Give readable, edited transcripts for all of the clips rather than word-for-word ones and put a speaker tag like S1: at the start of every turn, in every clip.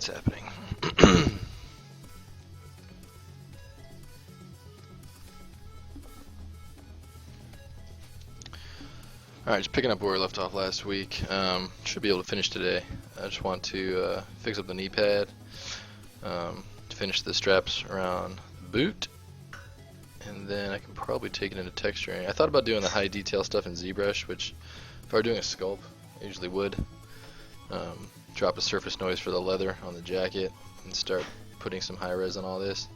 S1: what's happening. Alright, just picking up where we left off last week. Should be able to finish today. I just want to fix up the knee pad, finish the straps around the boot, and then I can probably take it into texturing. I thought about doing the high detail stuff in ZBrush, which if I were doing a sculpt, I usually would. Drop a surface noise for the leather on the jacket and start putting some high res on all this,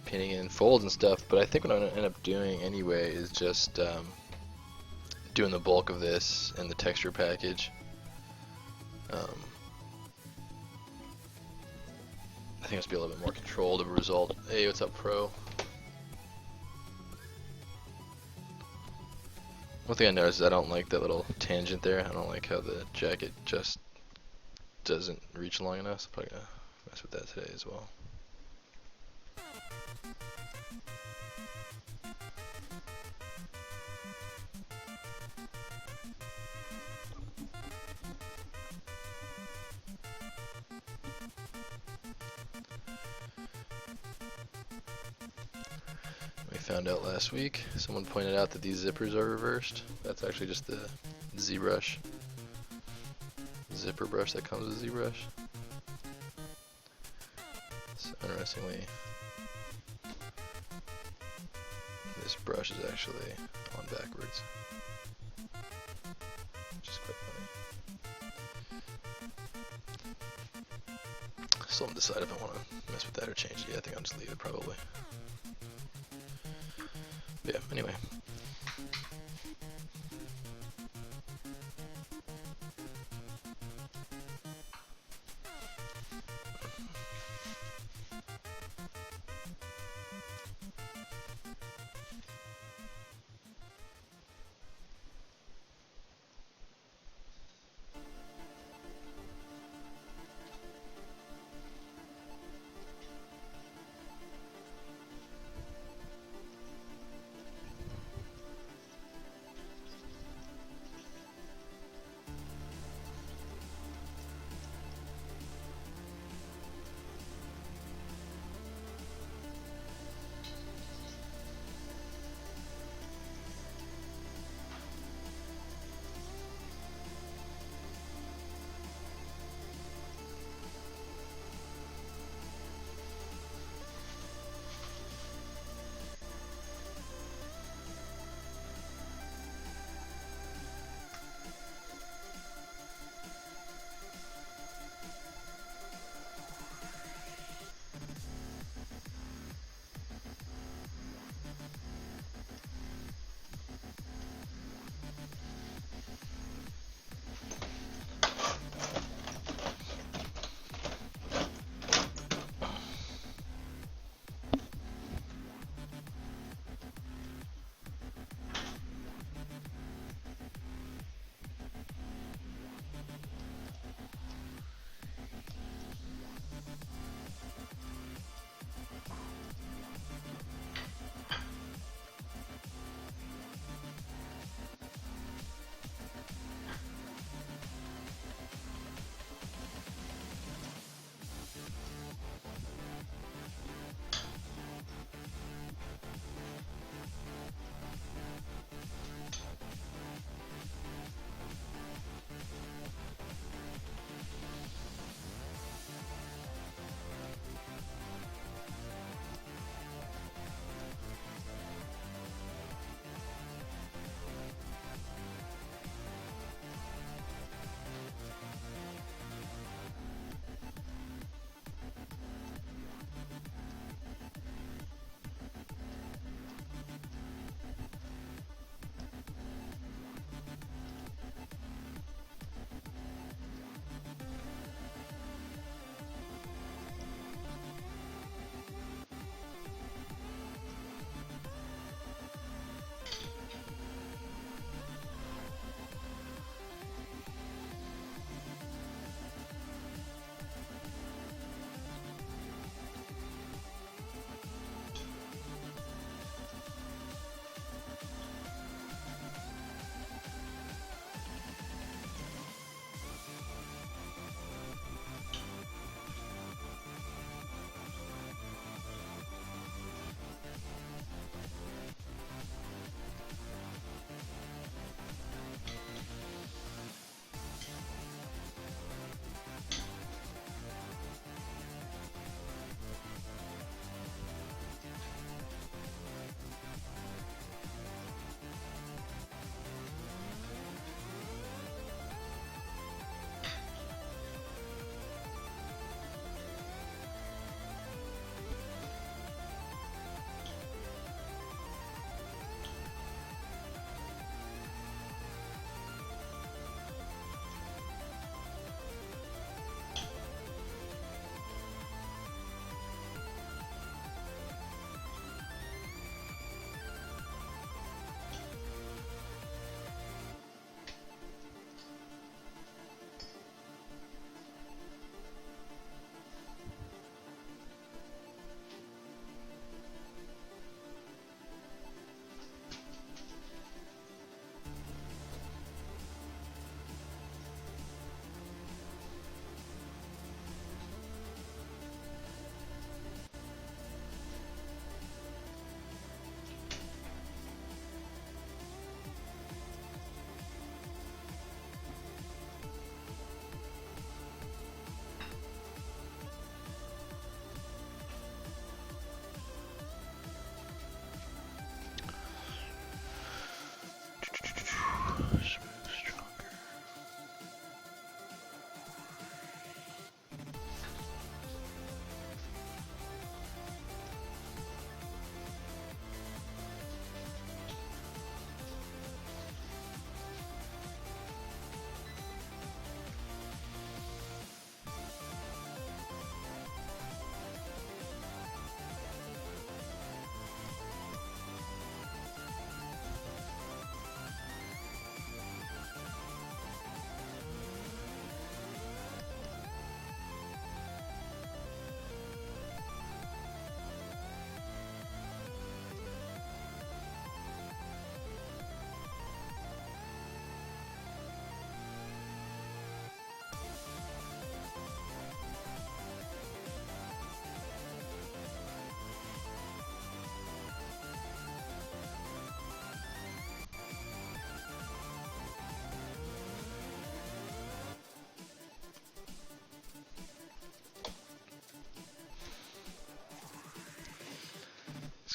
S1: painting in folds and stuff. But I think what I'm going to end up doing anyway is just doing the bulk of this in the texture package. I think it's be a little bit more controlled of a result. Hey, what's up, Pro? One thing I noticed is I don't like that little tangent there. I don't like how the jacket just doesn't reach long enough, so I'm probably gonna mess with that today as well. We found out last week, someone pointed out that these zippers are reversed. That's actually just the ZBrush zipper brush that comes with ZBrush. So interestingly, this brush is actually on backwards, which is quite funny. Still haven't decided if I want to mess with that or change it yet. I think I'll just leave it probably. But yeah, anyway.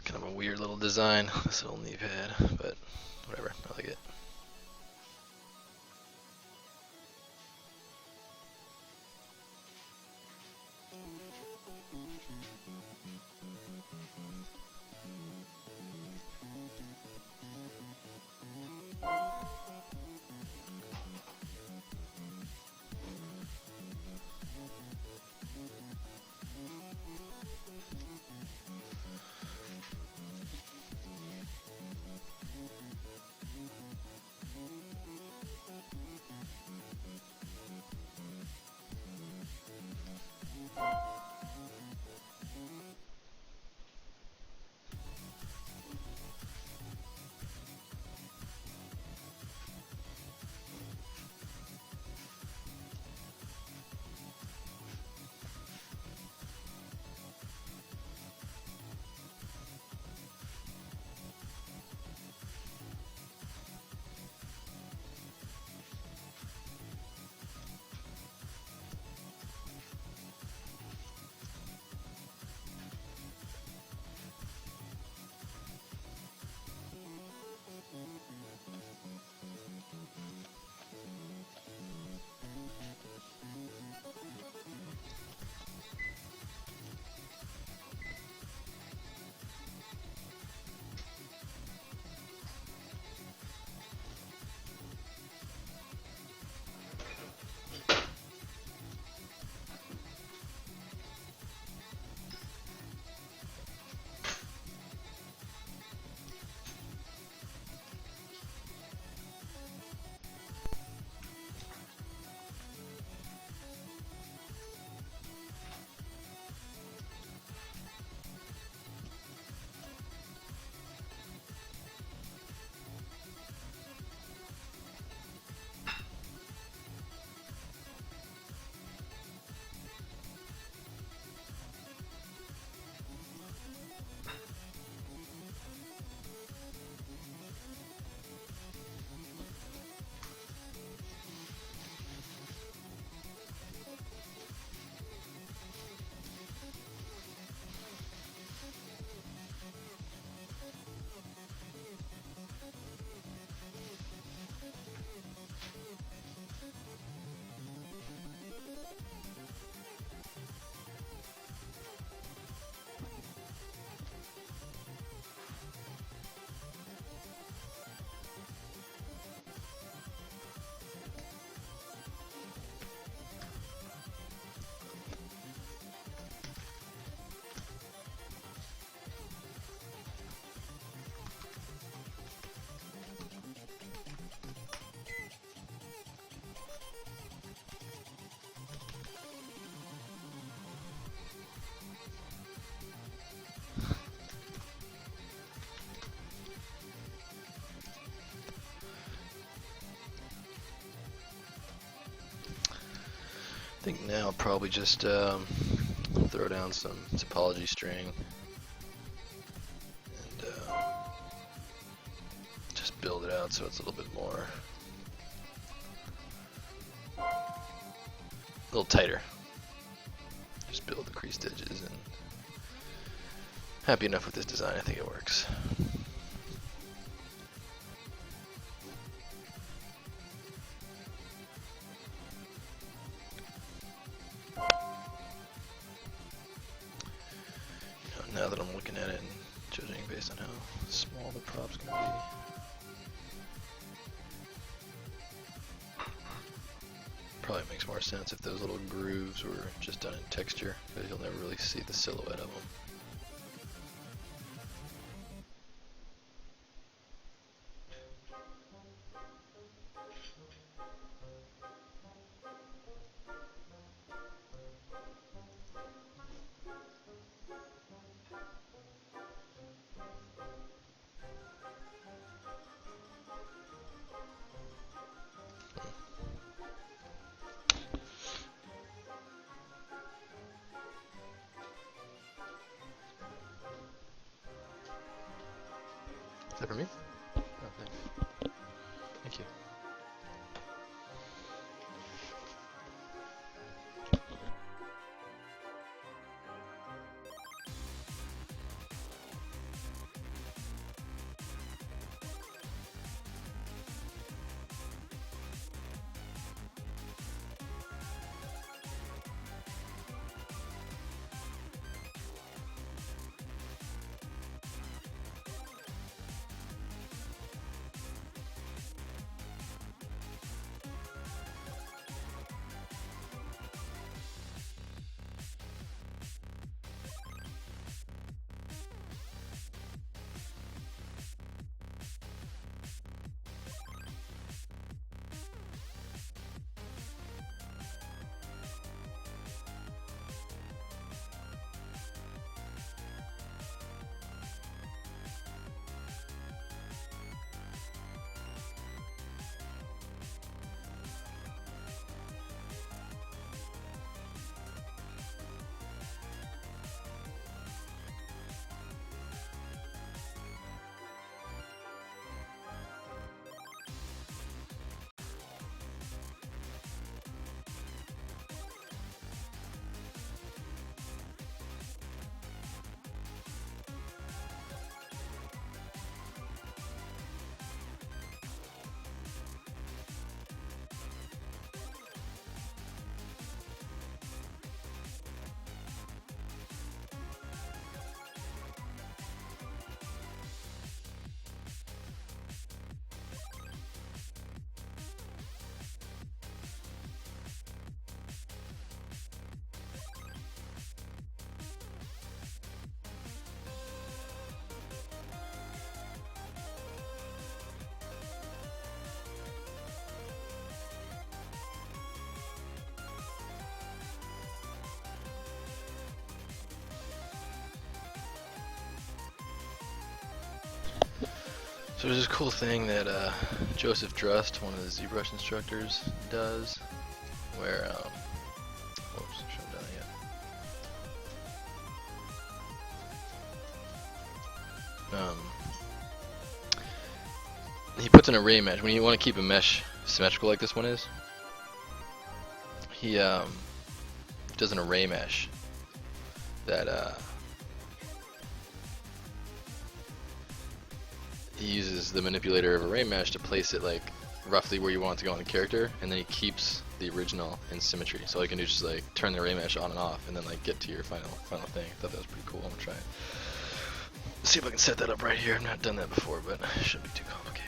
S1: kind of a weird little design, this little knee pad, but whatever, I like it. I think now I'll probably just throw down some topology string and just build it out so it's a little bit more, a little tighter. Just build the creased edges, and happy enough with this design. I think it works. Now that I'm looking at it and judging based on how small the prop's going to be, probably makes more sense if those little grooves were just done in texture, because you'll never really see the silhouette of them. Is that for me? Oh, thanks. Thank you. So there's this cool thing that Joseph Drust, one of the ZBrush instructors, does, where whoops, I shouldn't have done that yet. He puts an array mesh when you want to keep a mesh symmetrical like this one is. He does an array mesh that he uses the manipulator of array mesh to place it like roughly where you want it to go on the character, and then he keeps the original in symmetry. So all you can do is just like turn the array mesh on and off, and then like get to your final thing. I thought that was pretty cool. I'm gonna try it. See if I can set that up right here. I've not done that before, but it shouldn't be too complicated.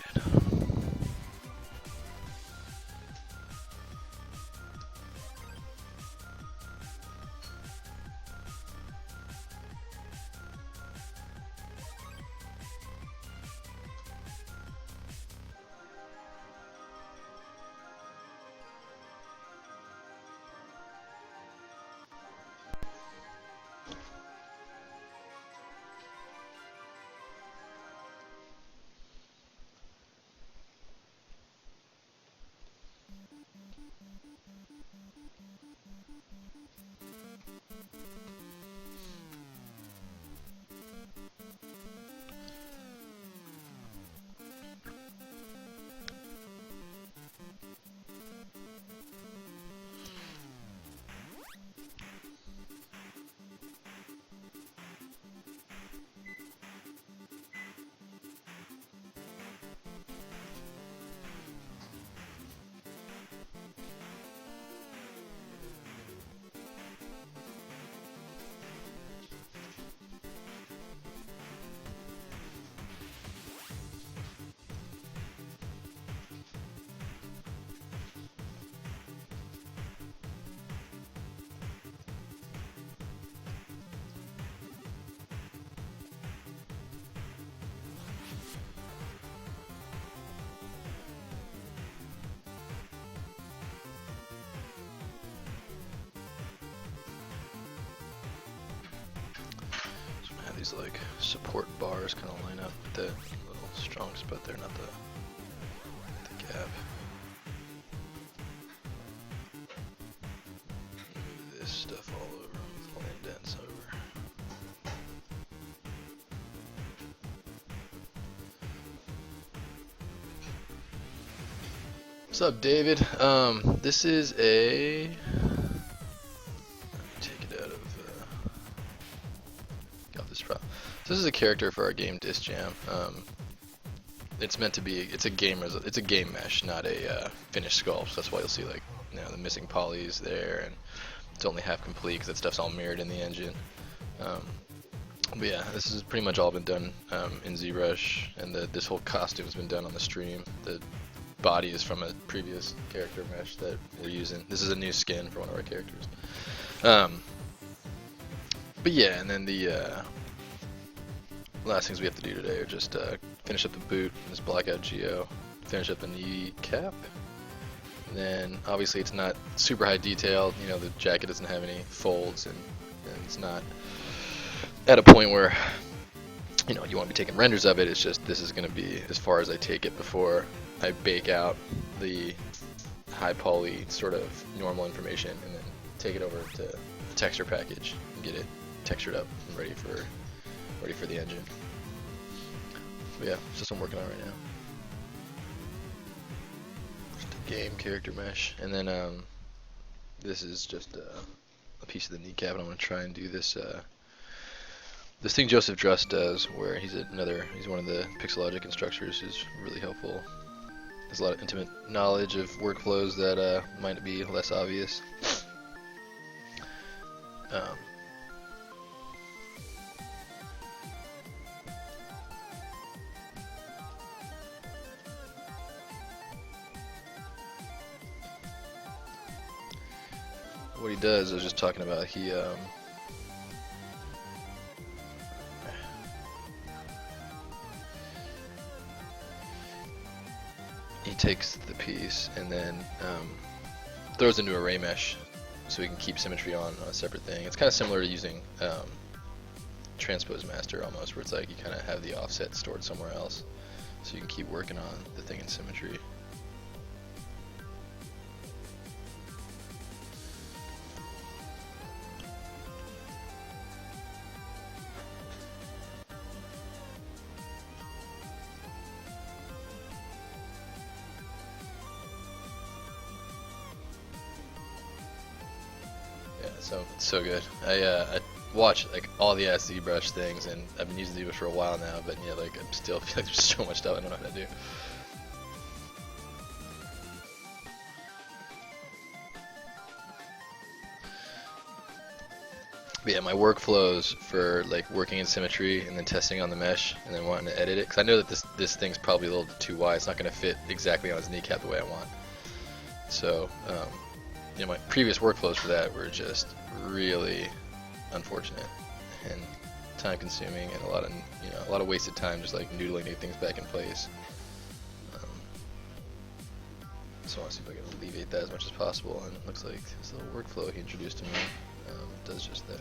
S1: These like support bars kind of line up with that little strong spot there, not the gap. Move this stuff all over with all indents over. What's up, David? This is a. So this is a character for our game Disc Jam. It's meant to be. It's a game mesh, not a finished sculpt. So that's why you'll see like the missing polys there, and it's only half complete because that stuff's all mirrored in the engine. But yeah, this has pretty much all been done in ZBrush, and this whole costume has been done on the stream. The body is from a previous character mesh that we're using. This is a new skin for one of our characters. But yeah, and then the last things we have to do today are just finish up the boot, this blackout geo, finish up the knee cap, and then obviously it's not super high detailed, the jacket doesn't have any folds, and it's not at a point where you want to be taking renders of it. It's just this is going to be as far as I take it before I bake out the high poly sort of normal information, and then take it over to the texture package and get it textured up and ready for the engine. But yeah, it's just what I'm working on right now. Just a game character mesh, and then this is just a piece of the kneecap, and I'm gonna try and do this this thing Joseph Drust does, where he's one of the Pixelogic instructors who's really helpful. Has a lot of intimate knowledge of workflows that might be less obvious. What he does, I was just talking about, he takes the piece and then throws into array mesh so we can keep symmetry on a separate thing. It's kind of similar to using transpose master almost, where it's like you kind of have the offset stored somewhere else. so you can keep working on the thing in symmetry. Yeah, so it's so good. I watch like all the ZBrush things, and I've been using ZBrush for a while now, but yeah, like I still feel like there's so much stuff I don't know how to do. But yeah, my workflows for like working in symmetry and then testing on the mesh and then wanting to edit it, because I know that this thing's probably a little bit too wide. It's not going to fit exactly on his kneecap the way I want. So, you know, my previous workflows for that were just really unfortunate and time consuming, and a lot of wasted time just like noodling these things back in place. So I want to see if I can alleviate that as much as possible, and it looks like this little workflow he introduced to me does just that.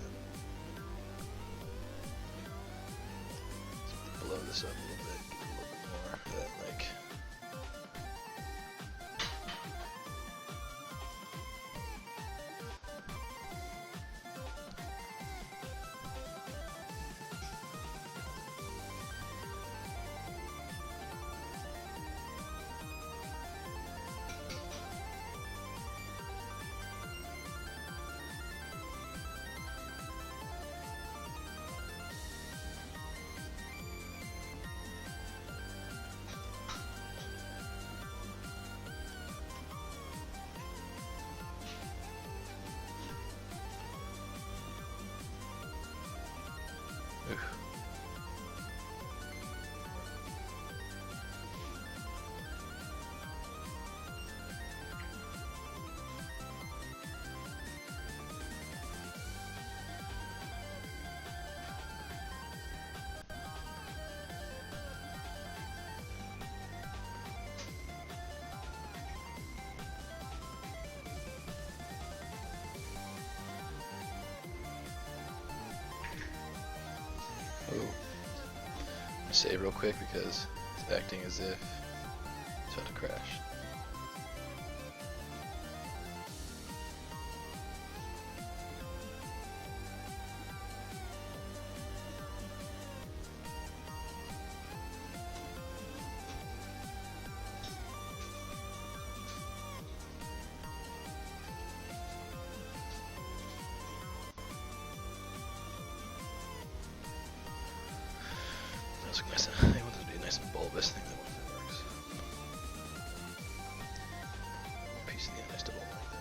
S1: Let's blow this up a little bit, get a little bit more of that, like. Oof. Ooh. I'm gonna save real quick because it's acting as if it's about to crash. Nice. I want this to be a nice and bulbous thing that works. Piece of the end I still don't like though.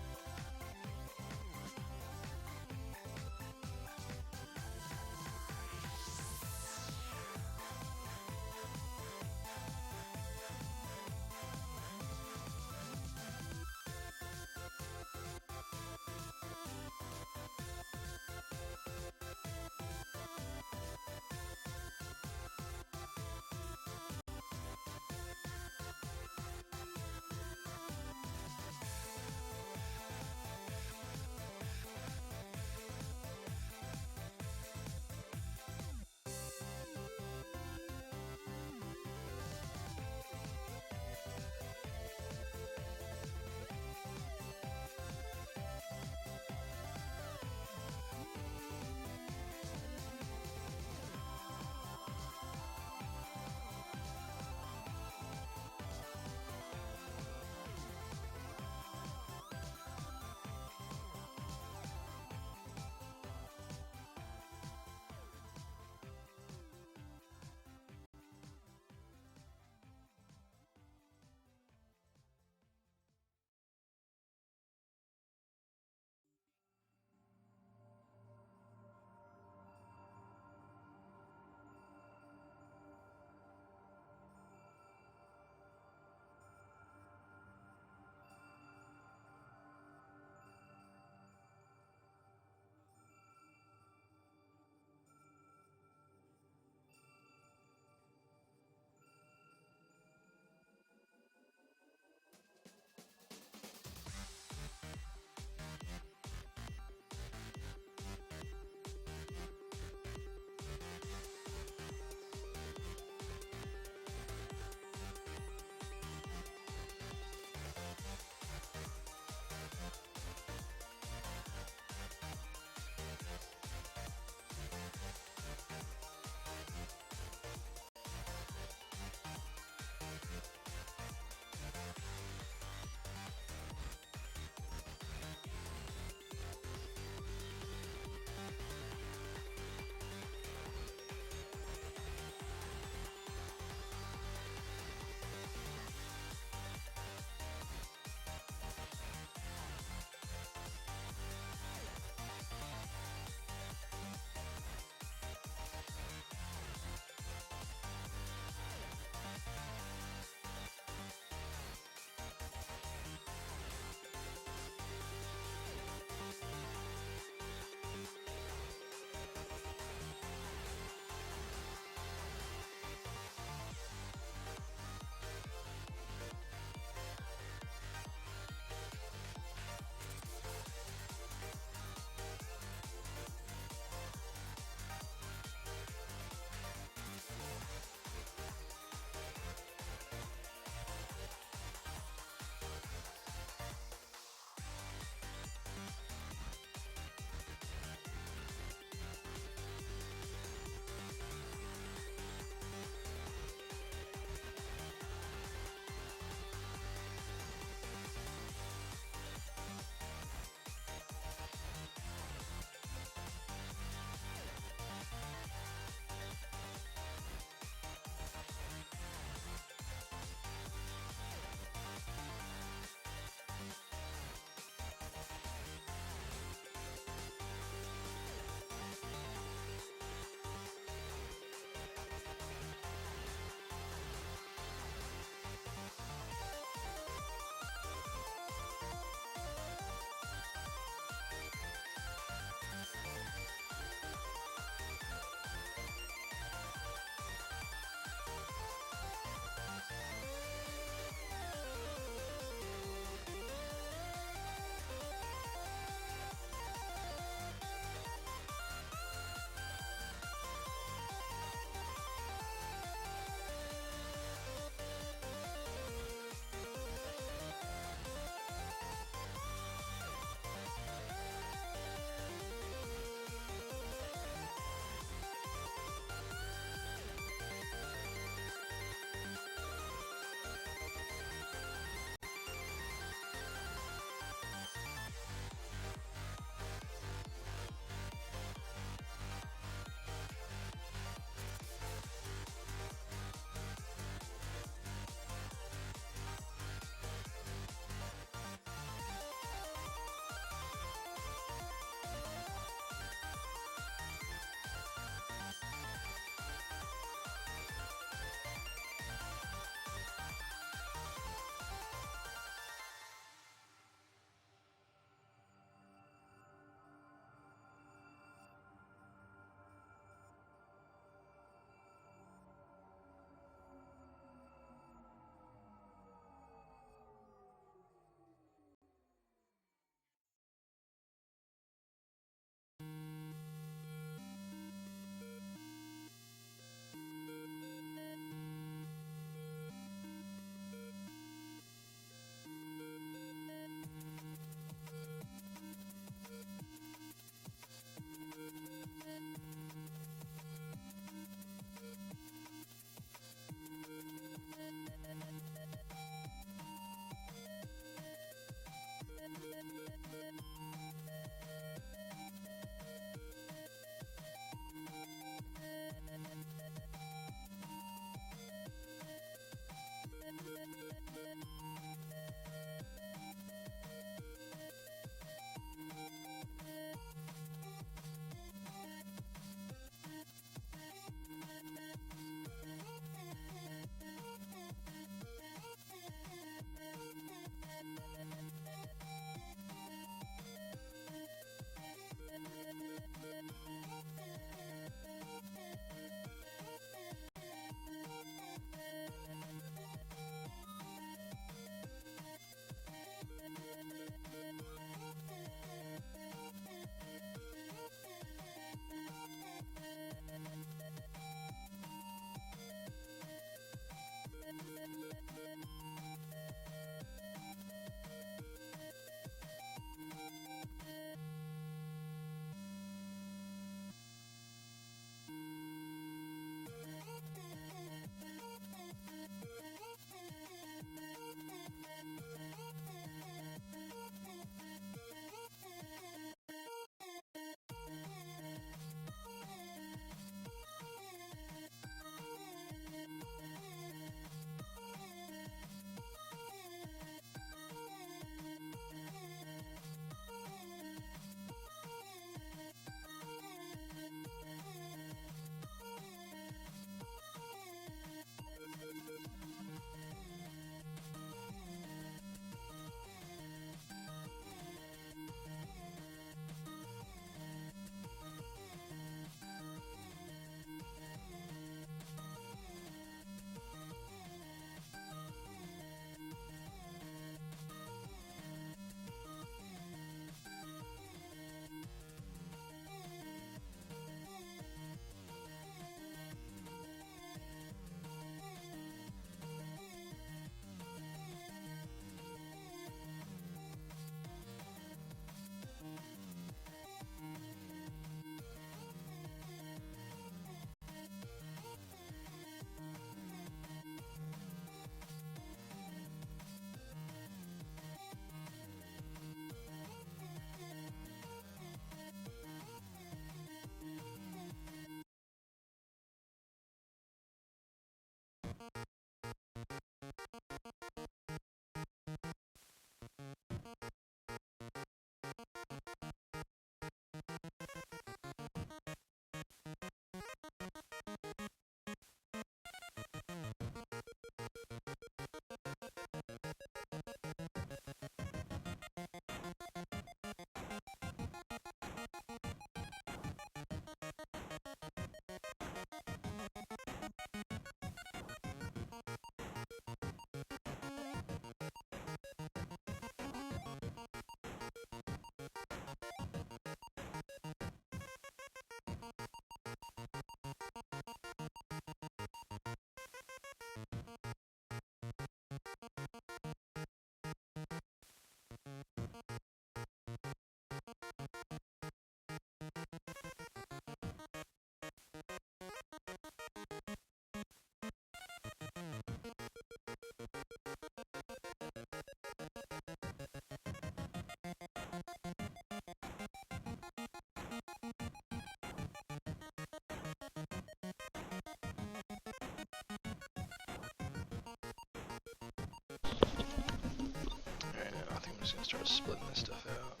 S1: just gonna start splitting this stuff out.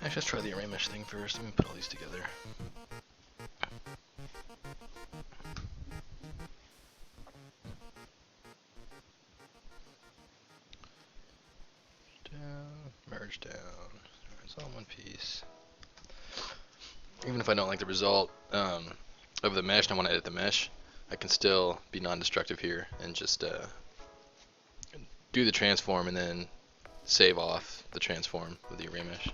S1: Actually, let's try the array mesh thing first. Let me put all these together. Down, merge down. It's all in one piece. Even if I don't like the result of the mesh and I want to edit the mesh, I can still be non-destructive here and just do the transform and then save off the transform with the array mesh.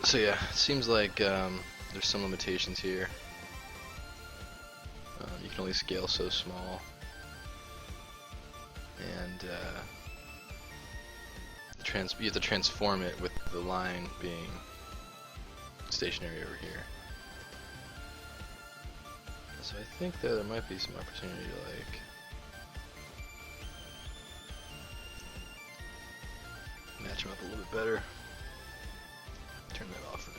S1: So yeah, it seems like there's some limitations here. You can only scale so small, and you have to transform it with the line being stationary over here. So I think that there might be some opportunity to like match them up a little bit better. Turn that off for now.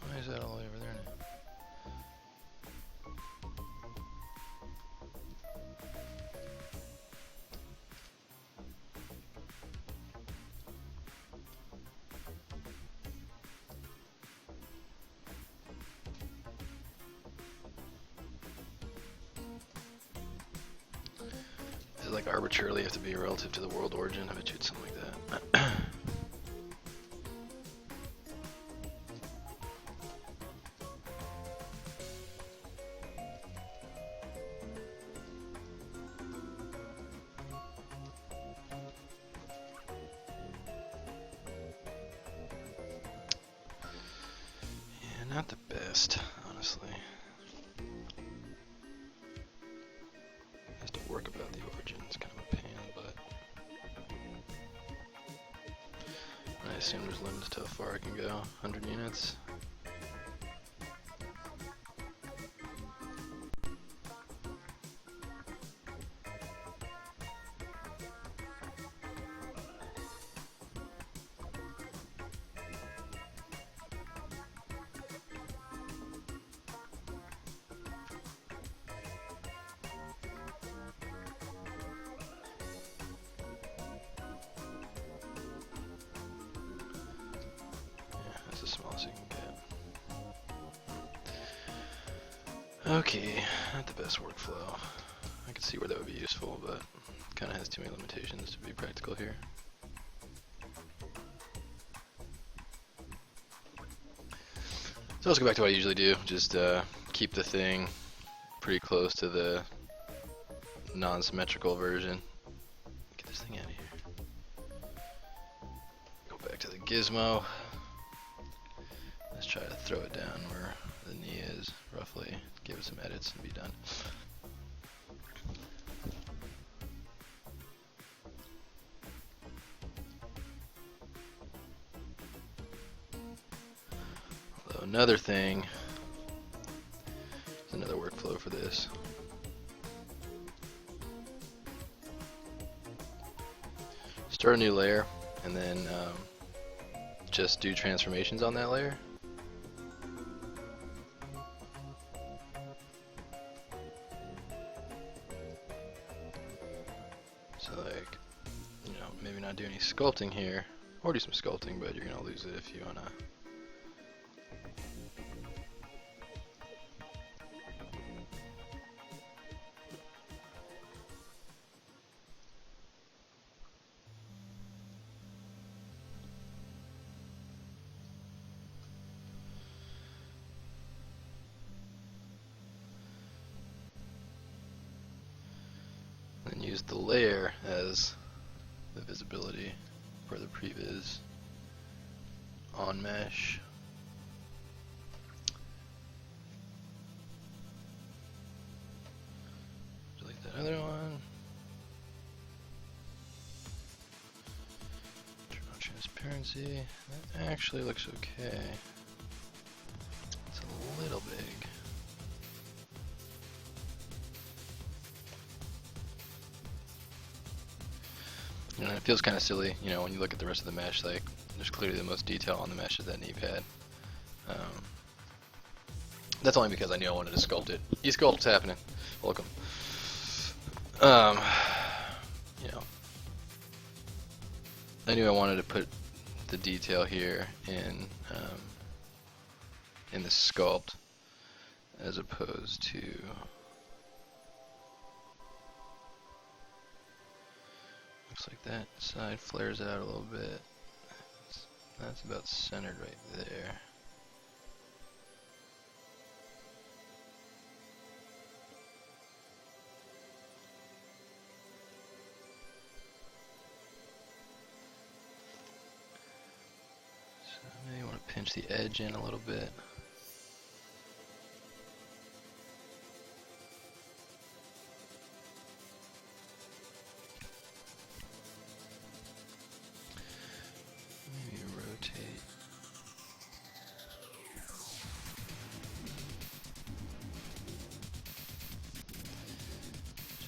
S1: Why is that all the way over there now? Does it like arbitrarily have to be relative to the world origin? I bet you it's something like that. Not the best, honestly. Has to work about the origin. It's kind of a pain in the butt. I assume there's limits to how far I can go. 100 units. That's the smallest you can get. Okay, not the best workflow. I could see where that would be useful, but kind of has too many limitations to be practical here. So let's go back to what I usually do. Just keep the thing pretty close to the non-symmetrical version. Get this thing out of here. Go back to the gizmo. Let's try to throw it down where the knee is, roughly. Give it some edits and be done. Although another thing, there's another workflow for this. Start a new layer and then just do transformations on that layer. So like, you know, maybe not do any sculpting here, or do some sculpting, but you're gonna lose it if you wanna. And use the layer as the visibility for the previs on mesh. Delete that other one. Turn on transparency. That actually looks okay. It's a little big. And it feels kind of silly, you know, when you look at the rest of the mesh, like, there's clearly the most detail on the mesh is that knee pad. That's only because I knew I wanted to sculpt it. E-sculpt's happening. Welcome. You know, I knew I wanted to put the detail here in the sculpt, as opposed to looks like that side flares out a little bit. That's about centered right there. So maybe you want to pinch the edge in a little bit.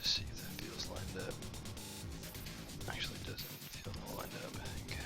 S1: Just see if that feels lined up. Actually, it doesn't feel all lined up, I think.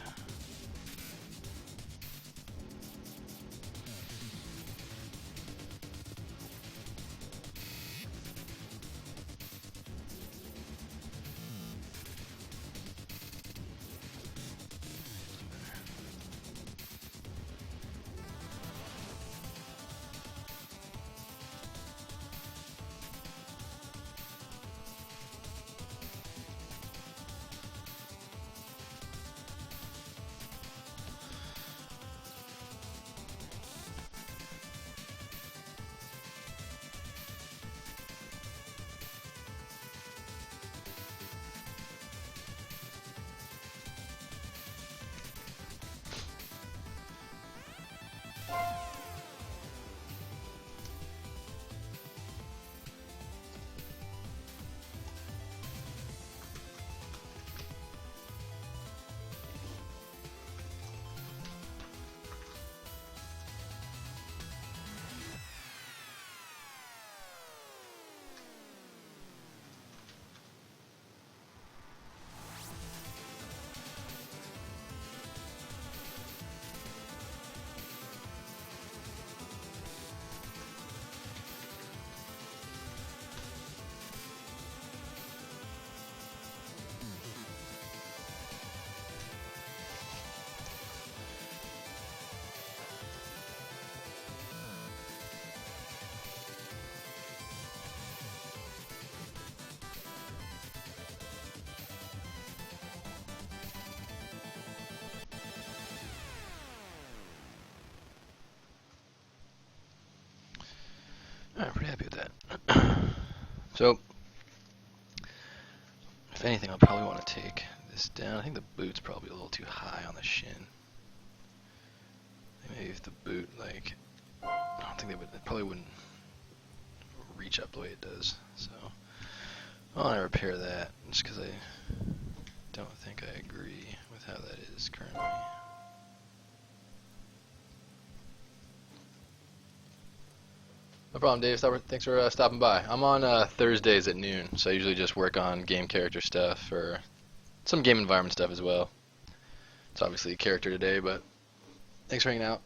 S1: I'm pretty happy with that. So, if anything, I'll probably want to take this down. I think the boot's probably a little too high on the shin. Maybe if the boot boot, like, I don't think it probably wouldn't reach up the way it does. So I want to repair that, just because I don't think I agree with how that is currently. No problem, Dave. Thanks for stopping by. I'm on Thursdays at noon, so I usually just work on game character stuff or some game environment stuff as well. It's obviously a character today, but thanks for hanging out.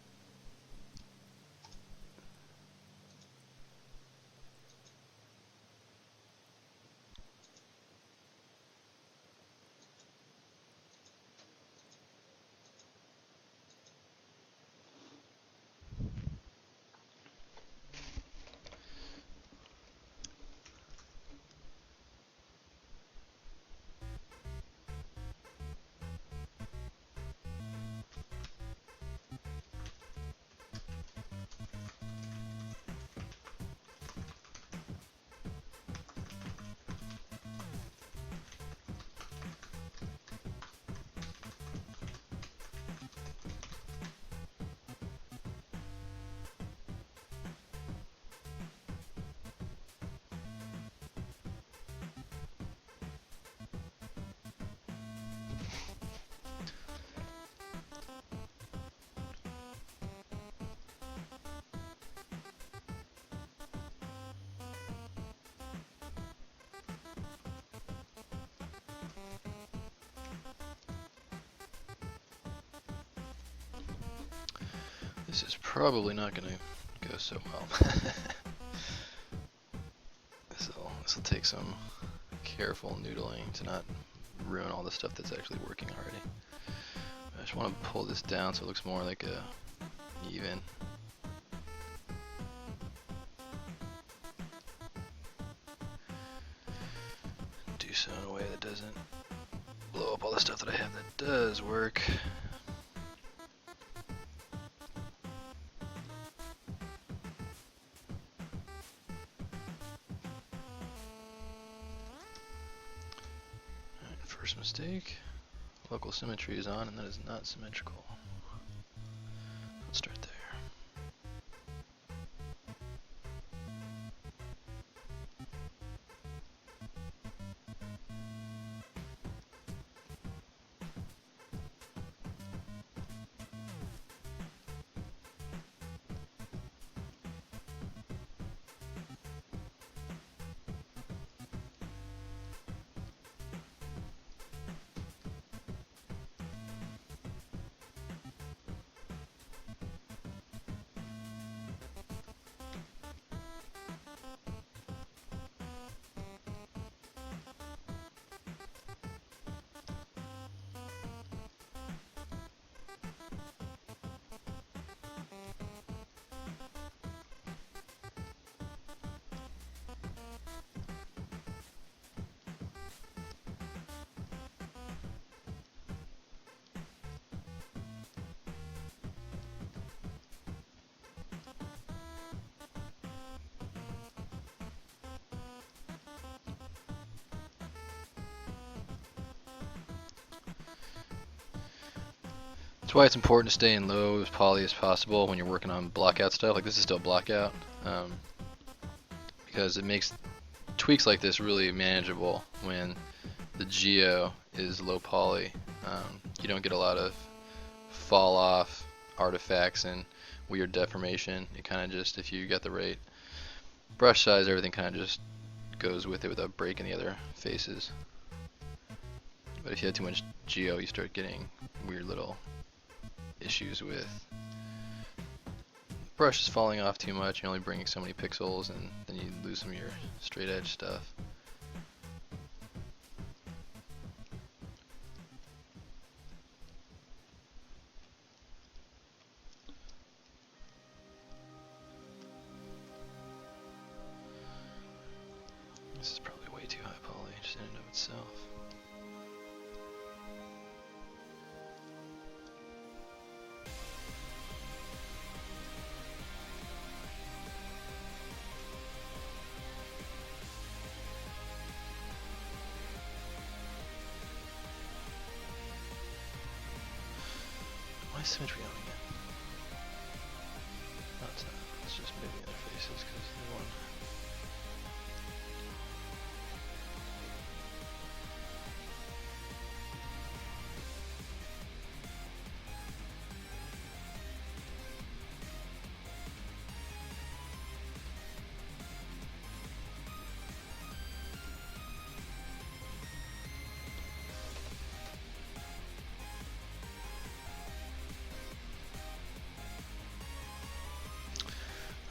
S1: This is probably not going to go so well. This'll take some careful noodling to not ruin all the stuff that's actually working already. I just want to pull this down so it looks more like a even. Do so in a way that doesn't blow up all the stuff that I have that does work. First mistake. Local symmetry is on, and that is not symmetrical. Let's start there. That's why it's important to stay in low as poly as possible when you're working on blockout stuff. Like this is still blockout, because it makes tweaks like this really manageable when the geo is low poly. You don't get a lot of fall off artifacts and weird deformation. It kind of just, if you get the right brush size, everything kind of just goes with it without breaking the other faces. But if you have too much geo, you start getting weird little issues with brushes falling off too much. You're only bringing so many pixels, and then you lose some of your straight edge stuff. This is probably way too high poly just in and of itself. Why is symmetry on again? Let's just move the other faces because the one.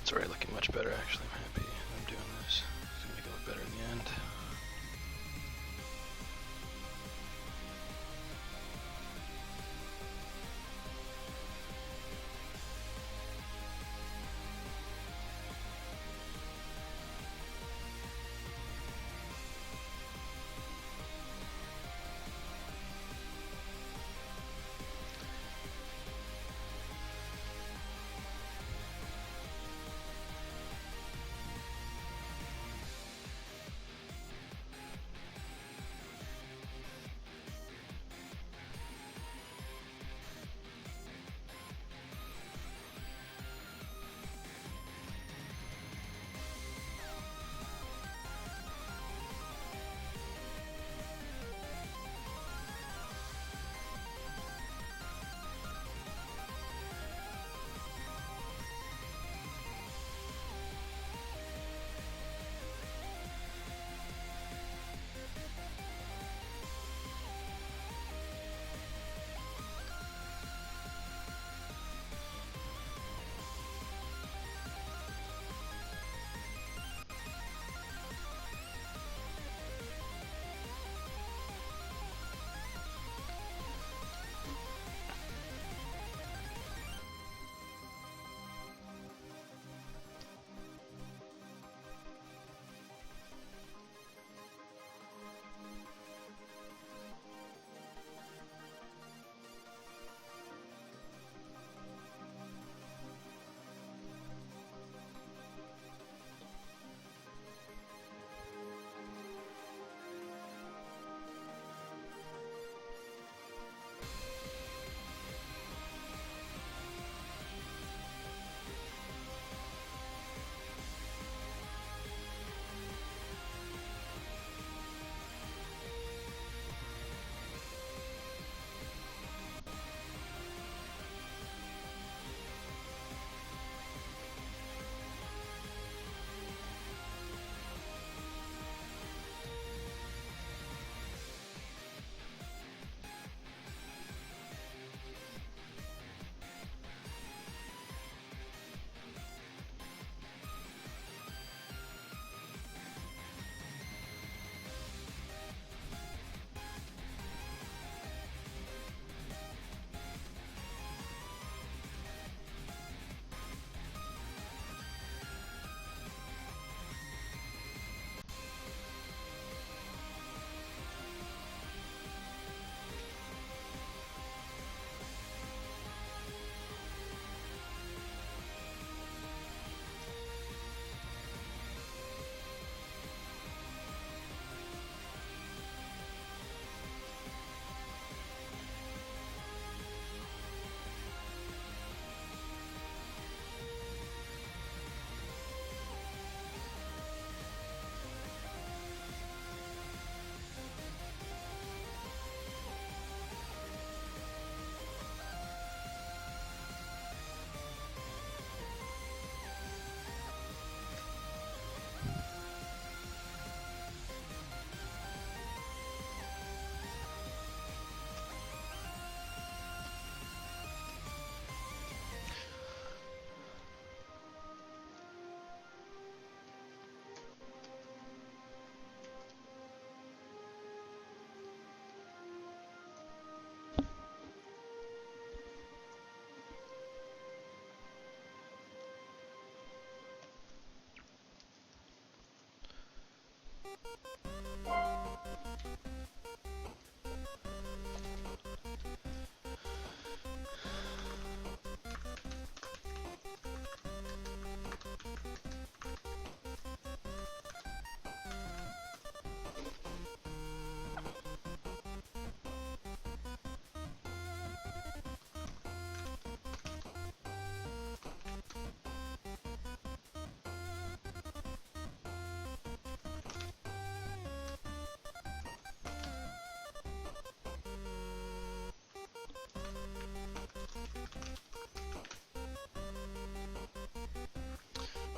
S1: It's already looking much better actually. I'm happy I'm doing this. It's gonna make it look better in the end.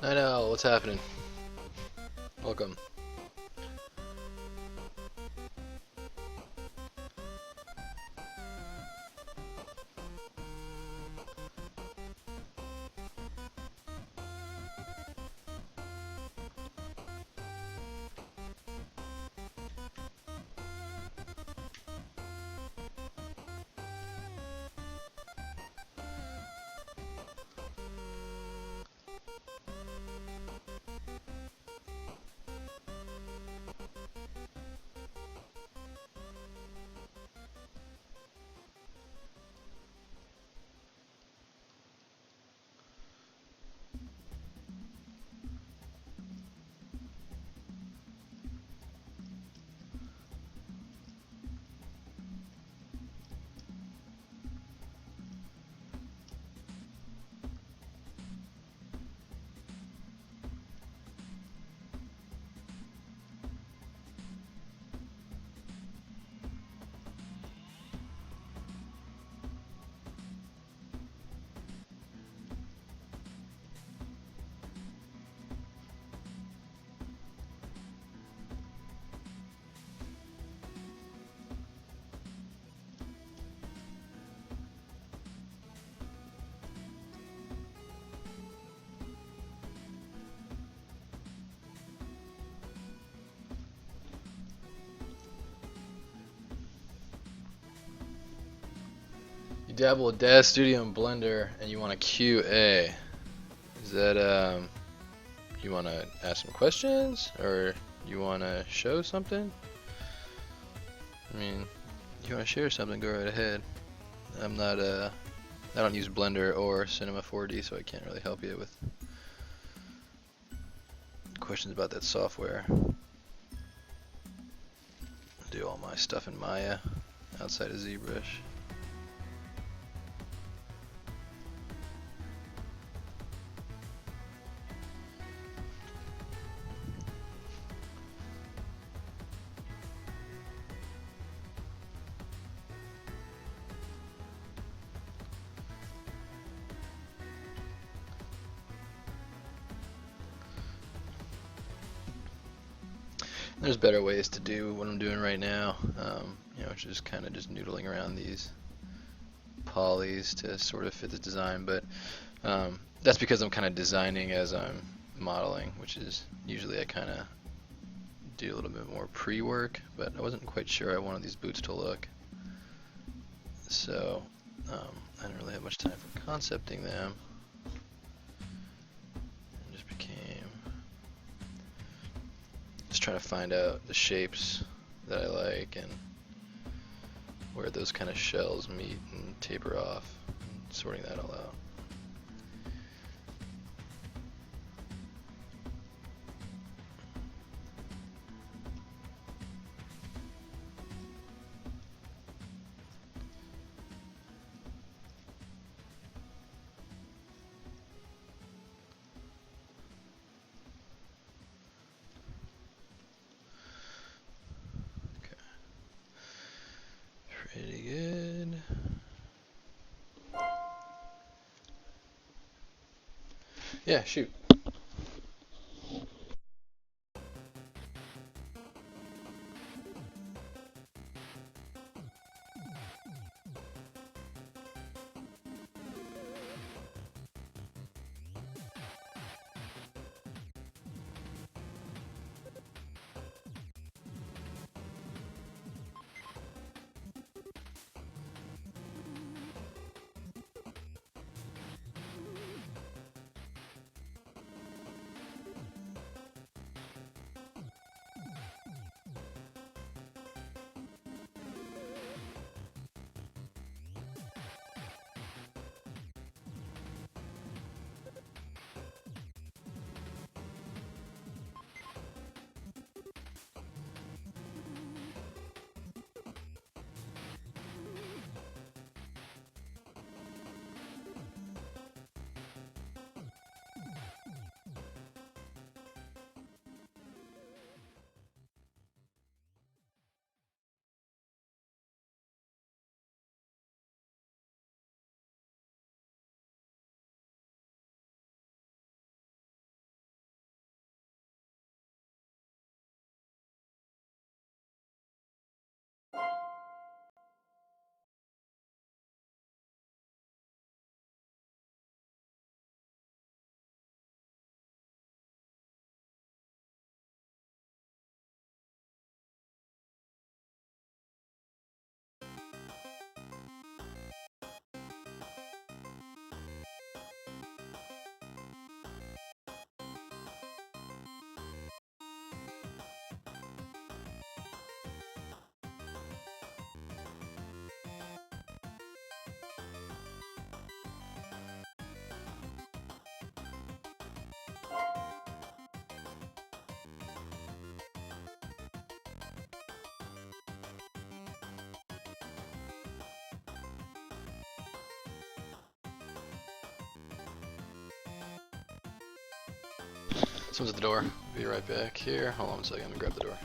S1: I know, what's happening? Welcome. You dabble with DAZ Studio and Blender, and you want a QA. Is that you want to ask some questions, or you want to show something? I mean, you want to share something, go right ahead. I'm not I don't use Blender or Cinema 4D, so I can't really help you with questions about that software. I do all my stuff in Maya outside of ZBrush. There's better ways to do what I'm doing right now, you know, just kind of just noodling around these polys to sort of fit the design, but that's because I'm kind of designing as I'm modeling, which is usually I kind of do a little bit more pre-work, but I wasn't quite sure I wanted these boots to look, so I didn't really have much time for concepting them. Just trying to find out the shapes that I like and where those kind of shells meet and taper off, and sorting that all out. Pretty good. Yeah, shoot. Someone's at the door. Be right back here. Hold on a second. I'm gonna grab the door.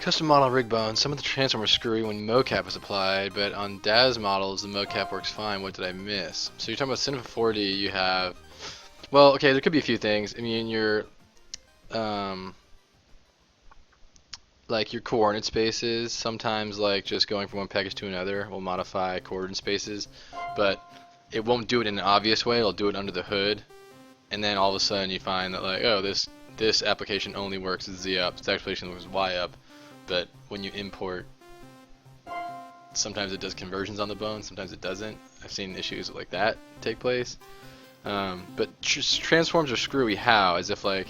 S1: Custom model rig bones. Some of the transform are screwy when mocap is applied, but on DAS models the mocap works fine. What did I miss? So you're talking about Cinema 4D. You have, well, okay, there could be a few things. I mean, like your coordinate spaces. Sometimes, like just going from one package to another will modify coordinate spaces, but it won't do it in an obvious way. It'll do it under the hood, and then all of a sudden you find that like, oh, this application only works with Z up. This application works with Y up. But when you import, sometimes it does conversions on the bone, sometimes it doesn't. I've seen issues like that take place. But transforms are screwy how? As if like,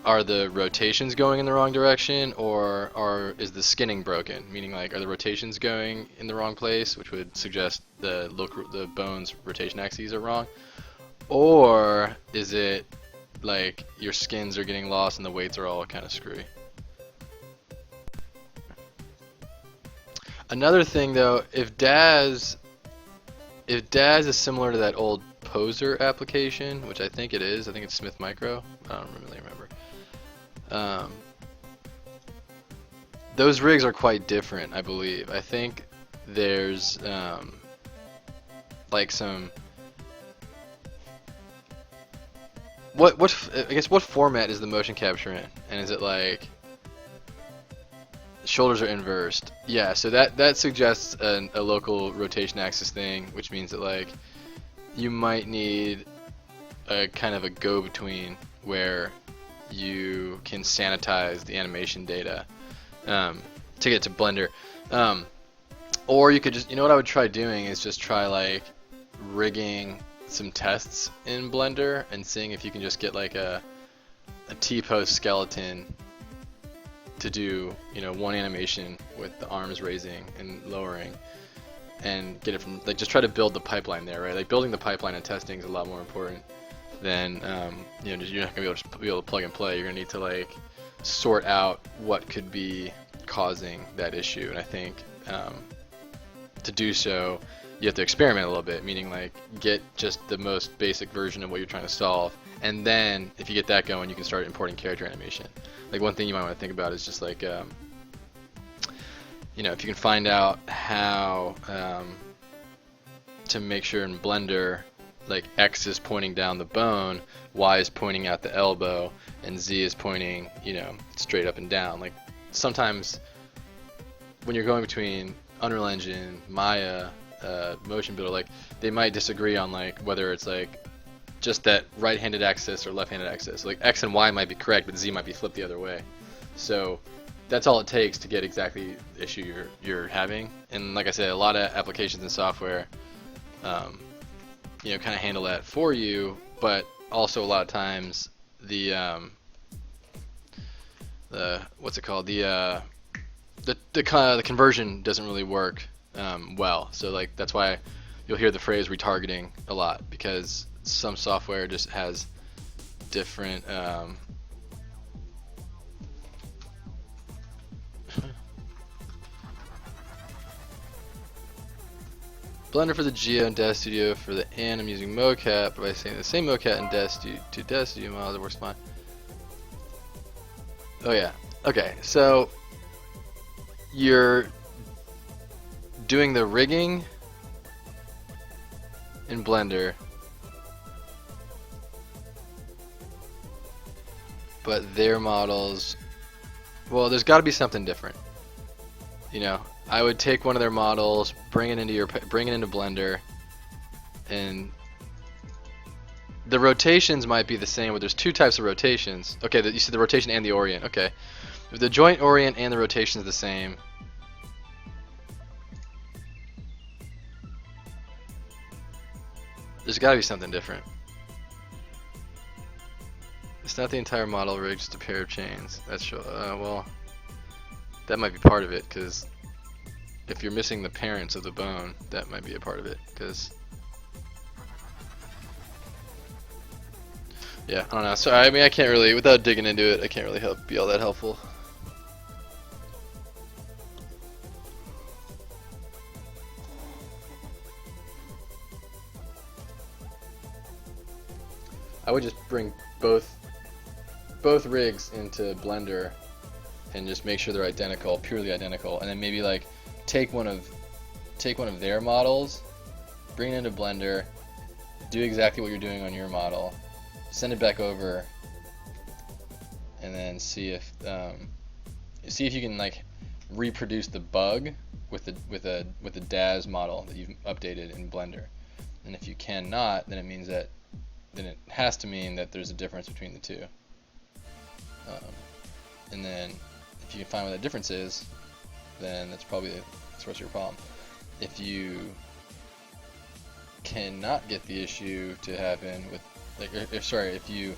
S1: are the rotations going in the wrong direction, or is the skinning broken? Meaning like, are the rotations going in the wrong place, which would suggest the bone's rotation axes are wrong? Or is it like your skins are getting lost and the weights are all kind of screwy? Another thing though, if DAS is similar to that old Poser application, which I think it is, I think it's Smith Micro, I don't really remember. Those rigs are quite different, I believe. I think there's like some, I guess what format is the motion capture in, and is it like shoulders are inversed? Yeah, so that suggests a local rotation axis thing, which means that like you might need a kind of a go-between where you can sanitize the animation data to get to Blender, or you could just, you know what I would try doing is just try like rigging some tests in Blender and seeing if you can just get like a T-pose skeleton to do, you know, one animation with the arms raising and lowering, and get it from, like, just try to build the pipeline there, right? Like, building the pipeline and testing is a lot more important than, you know, you're not gonna be able to plug and play. You're gonna need to like sort out what could be causing that issue, and I think to do so, you have to experiment a little bit, meaning like get just the most basic version of what you're trying to solve, and then if you get that going, you can start importing character animation. Like one thing you might want to think about is just like you know, if you can find out how to make sure in Blender, like X is pointing down the bone, Y is pointing out the elbow, and Z is pointing, you know, straight up and down. Like sometimes when you're going between Unreal Engine, Maya, Motion Builder, like they might disagree on like whether it's like just that right-handed axis or left-handed axis. Like X and Y might be correct, but Z might be flipped the other way. So that's all it takes to get exactly the issue you're having. And like I said, a lot of applications and software, you know, kind of handle that for you. But also a lot of times the what's it called, the conversion doesn't really work well. So like that's why you'll hear the phrase retargeting a lot, because some software just has different Blender for the Geo and Dev Studio for the and I'm using mocap, but by saying the same mocap in Dev Studio model, that works fine. Oh yeah. Okay, so you're doing the rigging in Blender, but their models, well, there's got to be something different. You know, I would take one of their models, bring it into Blender, and the rotations might be the same, but there's two types of rotations. Okay, you see the rotation and the orient. Okay, if the joint orient and the rotation is the same, there's got to be something different. It's not the entire model rig, just a pair of chains. That's well, that might be part of it, because if you're missing the parents of the bone, that might be a part of it. Because yeah, I don't know. So I mean, I can't really, without digging into it, I can't really be all that helpful. I would just bring both rigs into Blender and just make sure they're identical, purely identical, and then maybe like take one of their models, bring it into Blender, do exactly what you're doing on your model, send it back over, and then see if you can like reproduce the bug with the DAZ model that you've updated in Blender. And if you cannot, then it has to mean that there's a difference between the two. And then if you can find what that difference is, then that's probably the source of your problem. If you cannot get the issue to happen with, like, if you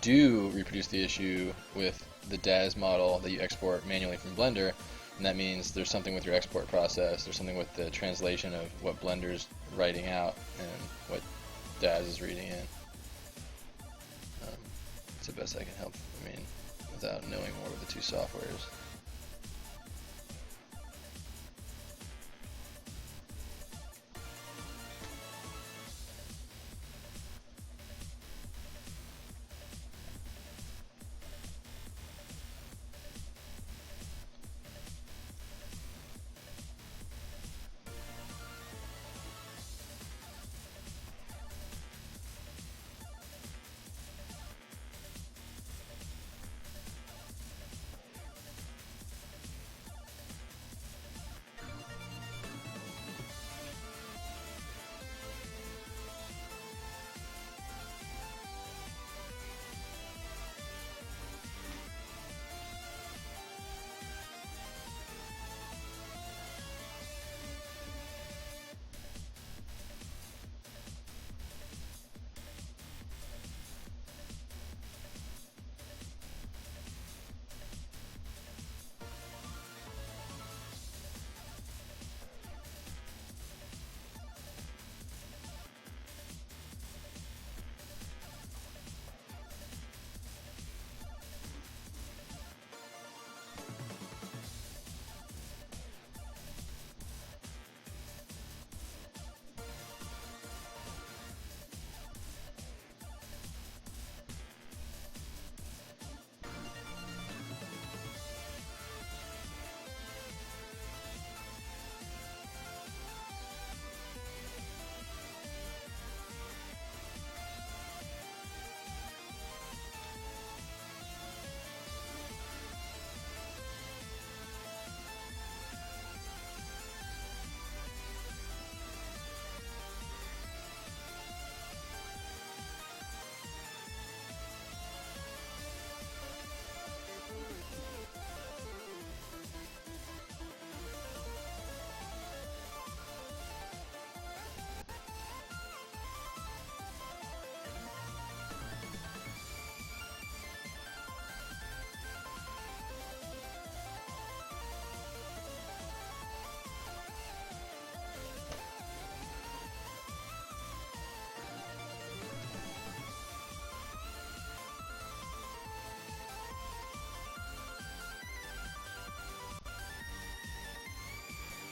S1: do reproduce the issue with the DAZ model that you export manually from Blender, and that means there's something with your export process, there's something with the translation of what Blender's writing out and what DAZ is reading in. It's the best I can help, I mean, without knowing more of the two softwares.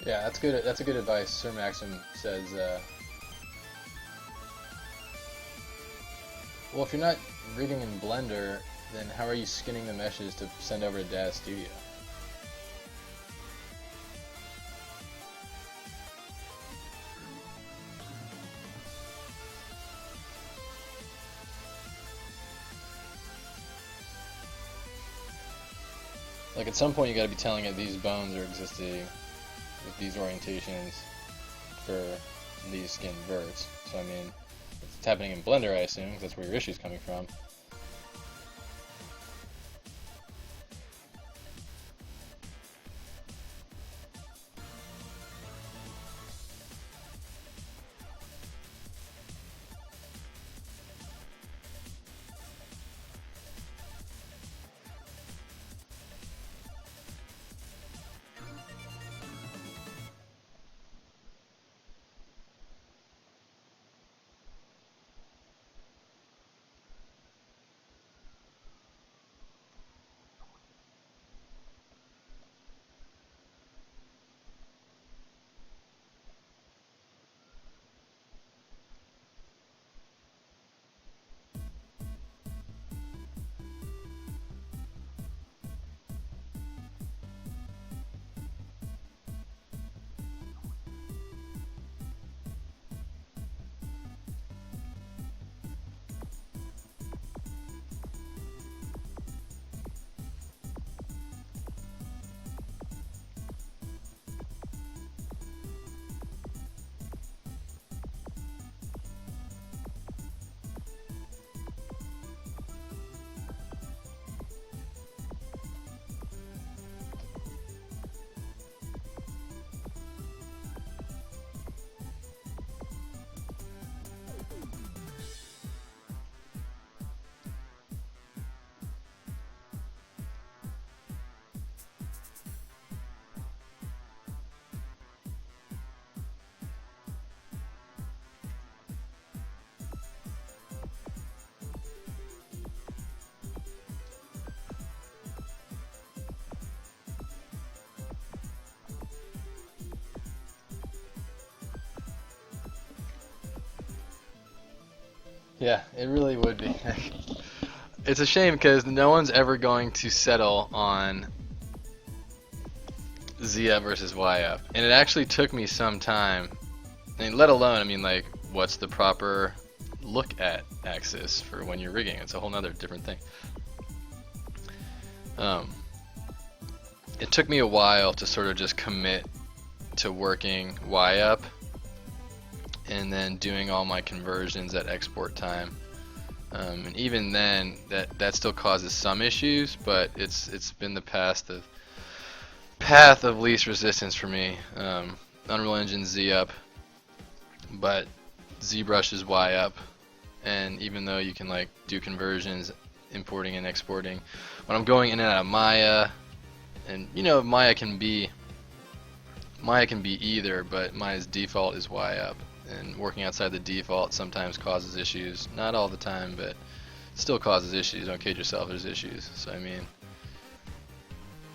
S1: Yeah, that's good. That's a good advice. Sir Maxim says, well, if you're not rigging in Blender, then how are you skinning the meshes to send over to Daz Studio? Like, at some point you gotta be telling it these bones are existing with these orientations for these skin verts. So I mean, it's happening in Blender, I assume, 'cause that's where your issue's coming from. Yeah, it really would be. It's a shame because no one's ever going to settle on Z up versus Y up, and it actually took me some time. I mean, let alone, I mean, like, what's the proper look at axis for when you're rigging? It's a whole nother different thing. It took me a while to sort of just commit to working Y up and then doing all my conversions at export time. And even then, that still causes some issues, but it's been the path of least resistance for me. Unreal Engine Z up, but ZBrush is Y up, and even though you can like do conversions, importing and exporting, when I'm going in and out of Maya, and you know Maya can be either, but Maya's default is Y up. And working outside the default sometimes causes issues. Not all the time, but still causes issues. Don't kid yourself, there's issues. So I mean,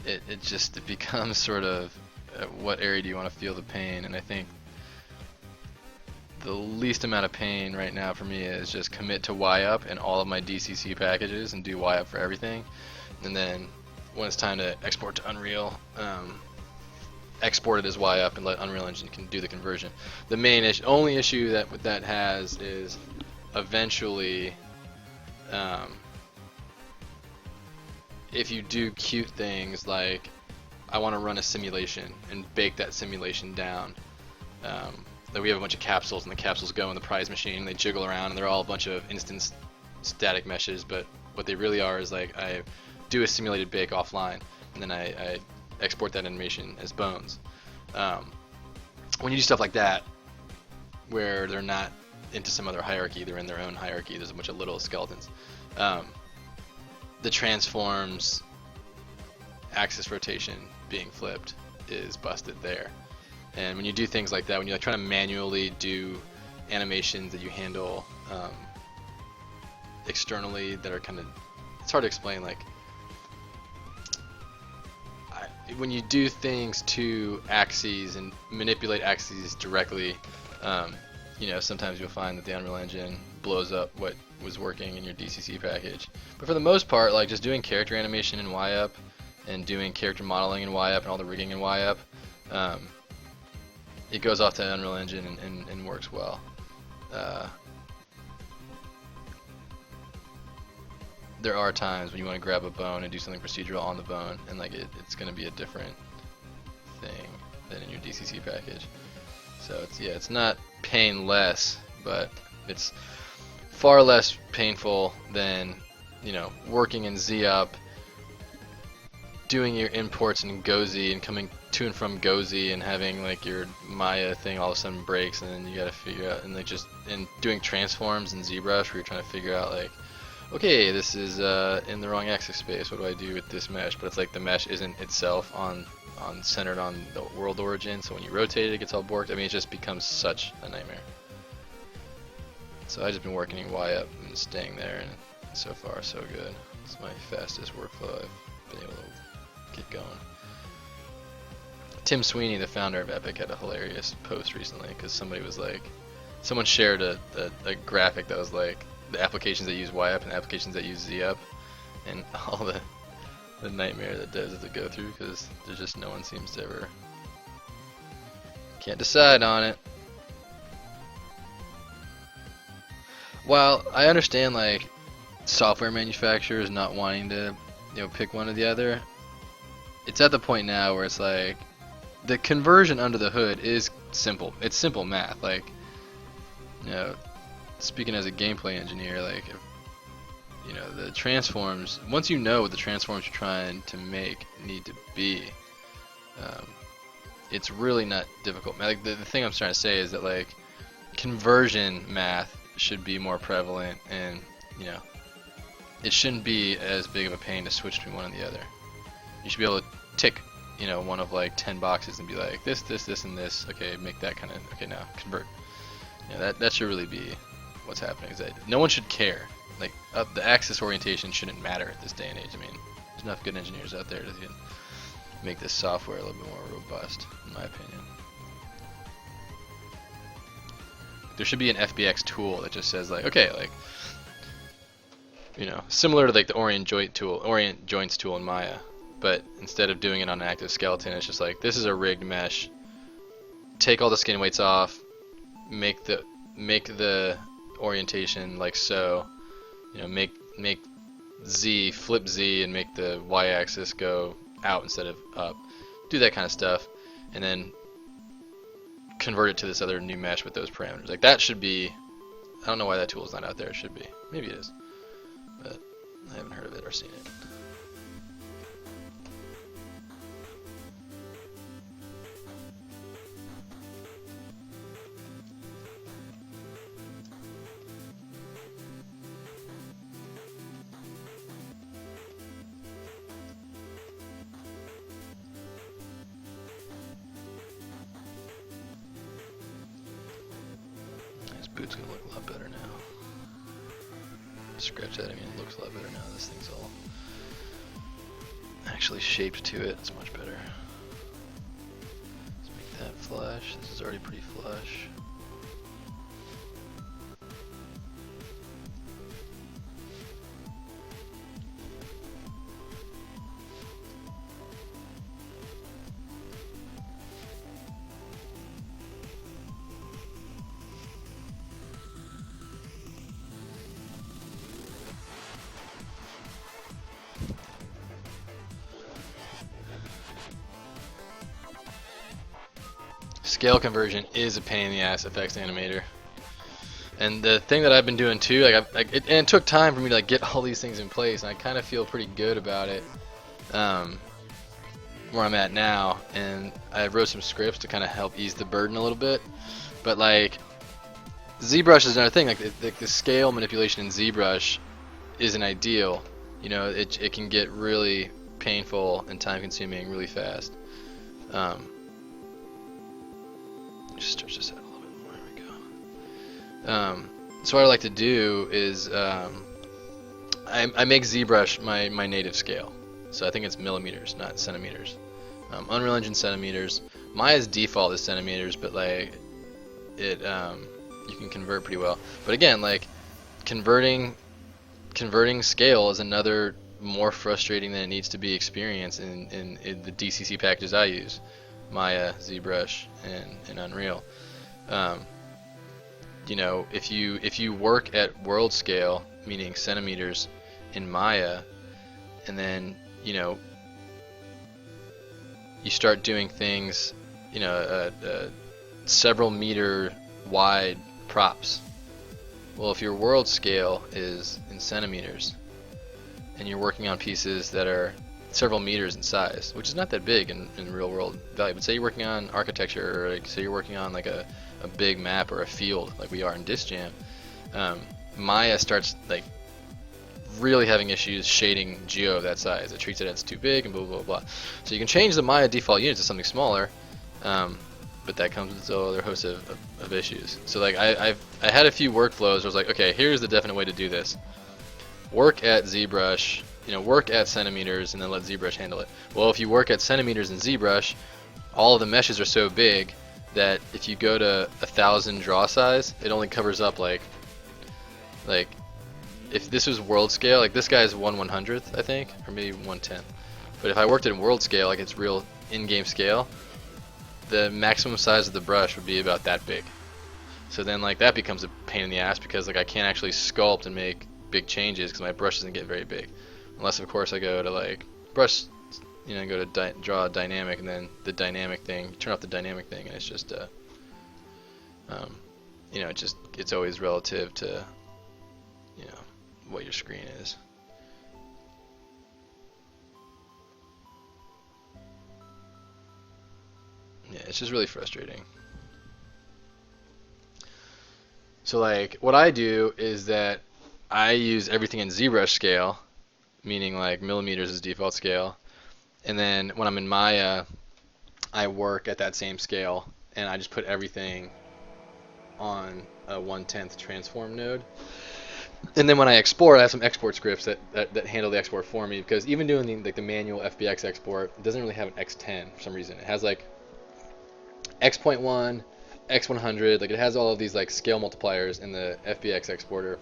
S1: it becomes sort of what area do you want to feel the pain? And I think the least amount of pain right now for me is just commit to Y up in all of my DCC packages and do Y up for everything. And then when it's time to export to Unreal, export it as Y up and let Unreal Engine can do the conversion. The main only issue that has is eventually, if you do cute things like I want to run a simulation and bake that simulation down. Like we have a bunch of capsules, and the capsules go in the prize machine and they jiggle around, and they're all a bunch of instance static meshes, but what they really are is like I do a simulated bake offline, and then I export that animation as bones. When you do stuff like that, where they're not into some other hierarchy, they're in their own hierarchy, there's a bunch of little skeletons, the transforms axis rotation being flipped is busted there. And when you do things like that, when you're like trying to manually do animations that you handle externally that are kind of, it's hard to explain. Like when you do things to axes and manipulate axes directly, you know, sometimes you'll find that the Unreal Engine blows up what was working in your DCC package. But for the most part, like just doing character animation in YUp and doing character modeling in YUp and all the rigging in YUp, it goes off to Unreal Engine and works well. There are times when you want to grab a bone and do something procedural on the bone, and like it's going to be a different thing than in your DCC package. So it's not painless, but it's far less painful than, you know, working in ZUp, doing your imports in GoZ and coming to and from GoZ and having like your Maya thing all of a sudden breaks, and then you got to figure out, and like just doing transforms in ZBrush where you're trying to figure out like, okay, this is in the wrong axis space, what do I do with this mesh? But it's like the mesh isn't itself centered on the world origin, so when you rotate it, it gets all borked. I mean, it just becomes such a nightmare. So I've just been working in YUp and staying there, and so far so good. It's my fastest workflow I've been able to get going. Tim Sweeney, the founder of Epic, had a hilarious post recently because somebody was like, someone shared a graphic that was like the applications that use YUp and the applications that use ZUp, and all the nightmare that devs have to go through because there's just no one seems to ever can't decide on it. While I understand like software manufacturers not wanting to, you know, pick one or the other, it's at the point now where it's like the conversion under the hood is simple. It's simple math. Like, you know, speaking as a gameplay engineer, like, if, you know, the transforms, once you know what the transforms you're trying to make need to be, it's really not difficult. Like, the thing I'm trying to say is that like conversion math should be more prevalent, and you know, it shouldn't be as big of a pain to switch between one and the other. You should be able to tick, you know, one of like 10 boxes and be like this, and this. Okay, make that kind of, okay, now convert. You know, that should really be what's happening. Is that no one should care. Like the axis orientation shouldn't matter at this day and age. I mean, there's enough good engineers out there that can make this software a little bit more robust, in my opinion. There should be an FBX tool that just says like, okay, like, you know, similar to like the orient joints tool in Maya, but instead of doing it on an active skeleton, it's just like, this is a rigged mesh. Take all the skin weights off, make the orientation like so, you know, make Z, flip Z, and make the y-axis go out instead of up. Do that kind of stuff, and then convert it to this other new mesh with those parameters. Like, that should be, I don't know why that tool is not out there. It should be. Maybe it is, but I haven't heard of it or seen it. Boot's gonna look a lot better now. Scratch that, I mean, it looks a lot better now. This thing's all actually shaped to it. It's much better. Let's make that flush. This is already pretty flush. Scale conversion is a pain in the ass effects animator, and the thing that I've been doing too, like it took time for me to like get all these things in place, and I kind of feel pretty good about it where I'm at now, and I wrote some scripts to kind of help ease the burden a little bit. But like ZBrush is another thing. Like the scale manipulation in ZBrush isn't ideal. You know, it can get really painful and time consuming really fast. Just stretch this out a little bit more. There we go. So what I like to do is I make ZBrush my native scale. So I think it's millimeters, not centimeters. Unreal Engine centimeters. Maya's default is centimeters, but like it you can convert pretty well. But again, like converting scale is another more frustrating than it needs to be experience in the DCC packages I use, Maya, ZBrush, and Unreal. You know, if you work at world scale, meaning centimeters in Maya, and then you know you start doing things, you know, several meter wide props. Well, if your world scale is in centimeters and you're working on pieces that are several meters in size, which is not that big in real world value, but say you're working on architecture, or like, say you're working on like a big map or a field like we are in Disc Jam, Maya starts like really having issues shading geo of that size. It treats it as too big and blah blah blah. So you can change the Maya default unit to something smaller, but that comes with its other host of issues. So like I had a few workflows where I was like, okay, here's the definite way to do this. Work at ZBrush, you know, work at centimeters, and then let ZBrush handle it. Well, if you work at centimeters in ZBrush, all of the meshes are so big that if you go to 1,000 draw size, it only covers up like if this was world scale, like this guy's 1/100th, I think, or maybe 1/10. But if I worked in world scale, like it's real in-game scale, the maximum size of the brush would be about that big. So then like that becomes a pain in the ass because like I can't actually sculpt and make big changes because my brush doesn't get very big. Unless of course I go to like brush, you know, go to draw dynamic, and then the dynamic thing, turn off the dynamic thing, and it's just you know, it's always relative to, you know, what your screen is. Yeah, it's just really frustrating. So like what I do is that I use everything in ZBrush scale, meaning like millimeters is default scale, and then when I'm in Maya, I work at that same scale, and I just put everything on a 1/10 transform node. And then when I export, I have some export scripts that handle the export for me, because even doing the manual FBX export, it doesn't really have an X10 for some reason. It has like X.1, X100, like it has all of these like scale multipliers in the FBX exporter,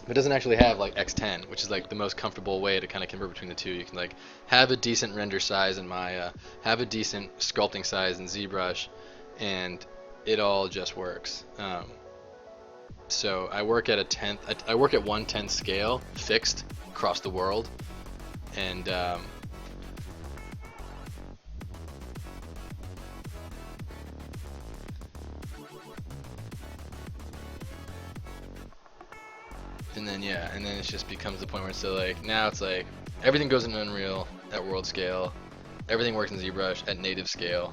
S1: but it doesn't actually have like X10, which is like the most comfortable way to kind of convert between the two. You can like have a decent render size in Maya, have a decent sculpting size in ZBrush, and it all just works. So I work at I work at 1/10 scale, fixed across the world, and then yeah, and then it just becomes the point where it's so like now it's like everything goes in Unreal at world scale, everything works in ZBrush at native scale.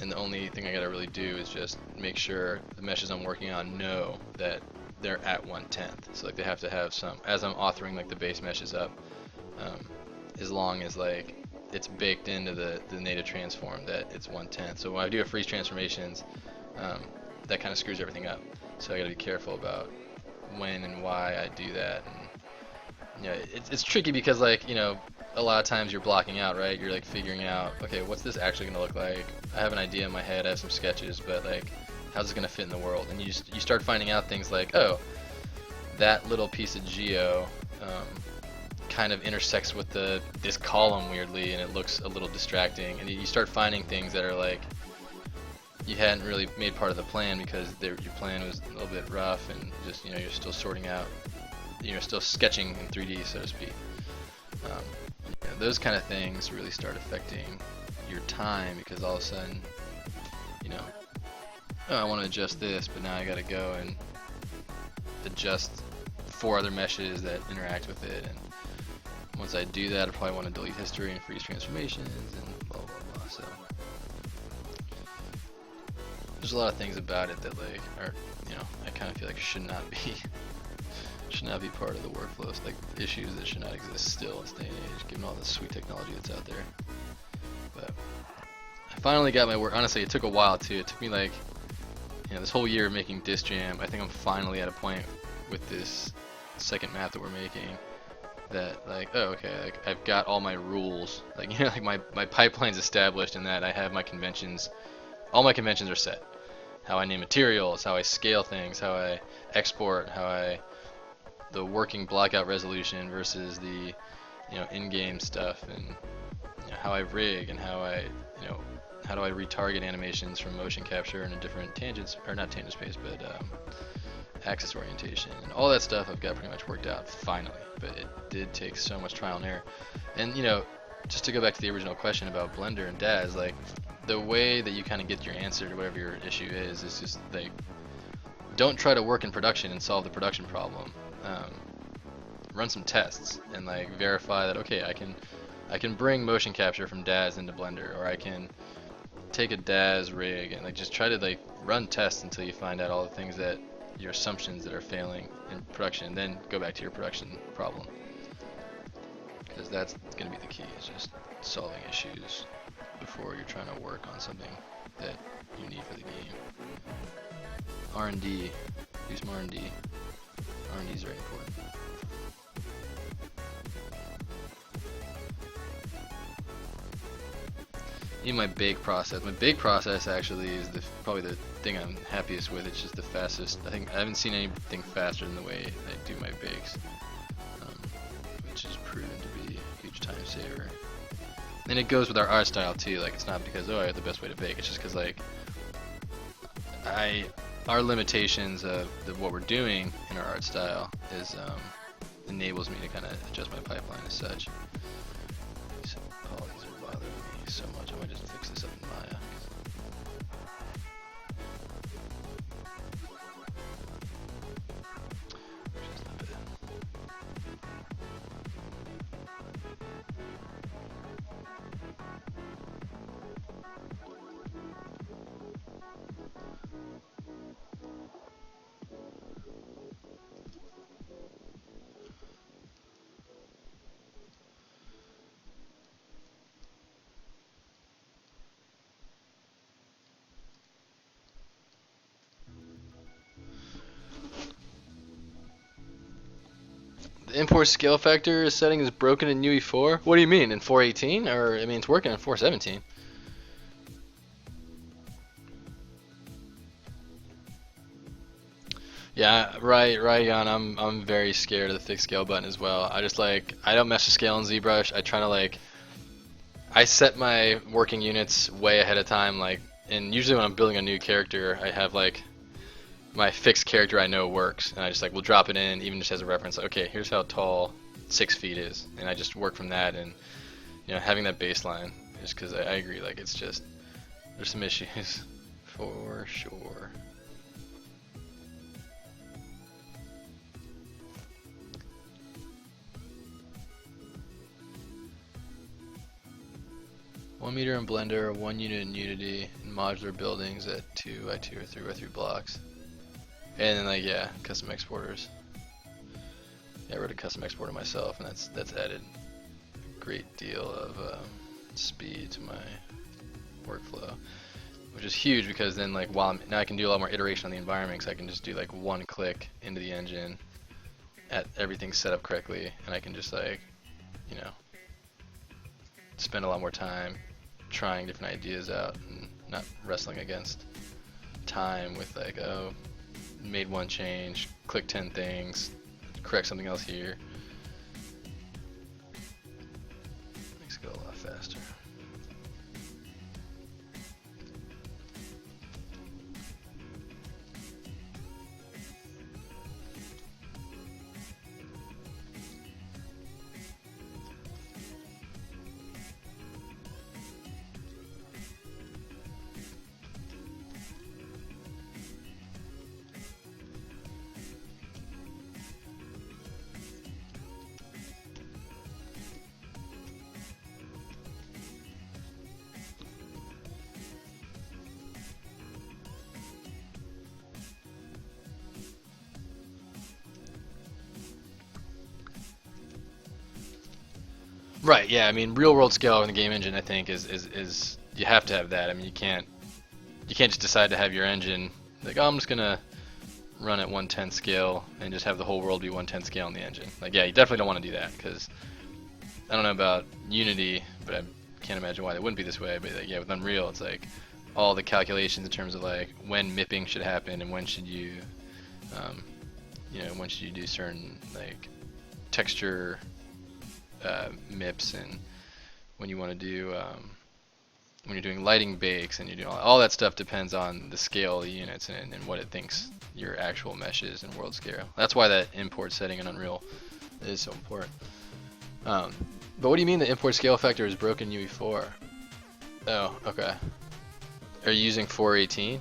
S1: And the only thing I gotta really do is just make sure the meshes I'm working on know that they're at 1/10. So like they have to have some, as I'm authoring like the base meshes up, as long as like it's baked into the native transform that it's 1/10. So when I do a freeze transformations, that kind of screws everything up. So I gotta be careful about when and why I do that. And you know, it's tricky because like, you know, a lot of times you're blocking out, right? You're like figuring out, okay, what's this actually gonna look like? I have an idea in my head, I have some sketches, but like, how's it gonna fit in the world? And you start finding out things like, oh, that little piece of geo kind of intersects with this column weirdly, and it looks a little distracting. And you start finding things that are like you hadn't really made part of the plan because your plan was a little bit rough, and just, you know, you're still sorting out, you're still sketching in 3D, so to speak. Yeah, those kind of things really start affecting your time, because all of a sudden, you know, oh, I want to adjust this, but now I got to go and adjust 4 other meshes that interact with it, and once I do that, I probably want to delete history and freeze transformations and blah blah blah. So there's a lot of things about it that like are, you know, I kind of feel like should not be part of the workflows, like issues that should not exist still in this day and age, given all the sweet technology that's out there. But I finally got my work. Honestly, it took a while too. It took me like, you know, this whole year of making Disc Jam. I think I'm finally at a point with this second map that we're making that like, oh, okay, like I've got all my rules, like like my pipeline's established, and that I have my conventions. All my conventions are set. How I name materials, how I scale things, how I export, the working blockout resolution versus the in-game stuff, and how I rig, and how do I retarget animations from motion capture in a different tangents, or not tangent space, but axis orientation, and all that stuff I've got pretty much worked out finally. But it did take so much trial and error. And just to go back to the original question about Blender and DAZ, like the way that you kind of get your answer to whatever your issue is just like, don't try to work in production and solve the production problem. Run some tests and like verify that, okay, I can bring motion capture from DAZ into Blender, or I can take a DAZ rig, and like just try to like run tests until you find out all the things that your assumptions that are failing in production, and then go back to your production problem, because that's going to be the key, is just solving issues before you're trying to work on something that you need for the game. R&D, do some R&D. R&D is very important. Even my bake process. My bake process actually is probably the thing I'm happiest with. It's just the fastest. I think I haven't seen anything faster than the way I do my bakes, which has proven to be a huge time saver. And it goes with our art style too. Like, it's not because I have the best way to bake. It's just because like our limitations of what we're doing in our art style is enables me to kind of adjust my pipeline as such. These polygons are bothering me so much. I might just fix this up in Maya. Which is not bad. The import scale factor setting is broken in UE4? What do you mean, in 4.18? Or, I mean, it's working in 4.17. Yeah, right, Jan. I'm very scared of the fixed scale button as well. I don't mess with scale in ZBrush. I try to I set my working units way ahead of time, and usually when I'm building a new character, I have my fixed character I know works, and I just will drop it in, even just as a reference. Okay, here's how tall 6 feet is, and I just work from that, and having that baseline, just because I agree, it's just, there's some issues for sure. One meter in Blender, 1 unit in Unity, and modular buildings at 2x2 or 3x3 blocks. And then yeah, custom exporters. Yeah, I wrote a custom exporter myself, and that's added a great deal of speed to my workflow, which is huge, because then now I can do a lot more iteration on the environment, because I can just do one click into the engine, at everything set up correctly, and I can just spend a lot more time trying different ideas out and not wrestling against time with oh, made one change, click 10 things, correct something else here. Makes it go a lot faster. Right, yeah, I mean, real world scale in the game engine, I think, is you have to have that. I mean, you can't just decide to have your engine oh, I'm just gonna run at 1/10 scale and just have the whole world be 1/10 scale in the engine. Like, yeah, you definitely don't want to do that, because I don't know about Unity, but I can't imagine why they wouldn't be this way. But like, yeah, with Unreal, it's like all the calculations in terms of like when mipping should happen and when should you, when should you do certain like texture MIPs, and when you want to do when you're doing lighting bakes, and you do all that stuff depends on the scale of the units and what it thinks your actual mesh is in world scale. That's why that import setting in Unreal is so important. But what do you mean the import scale factor is broken UE4? Oh, okay. Are you using 418?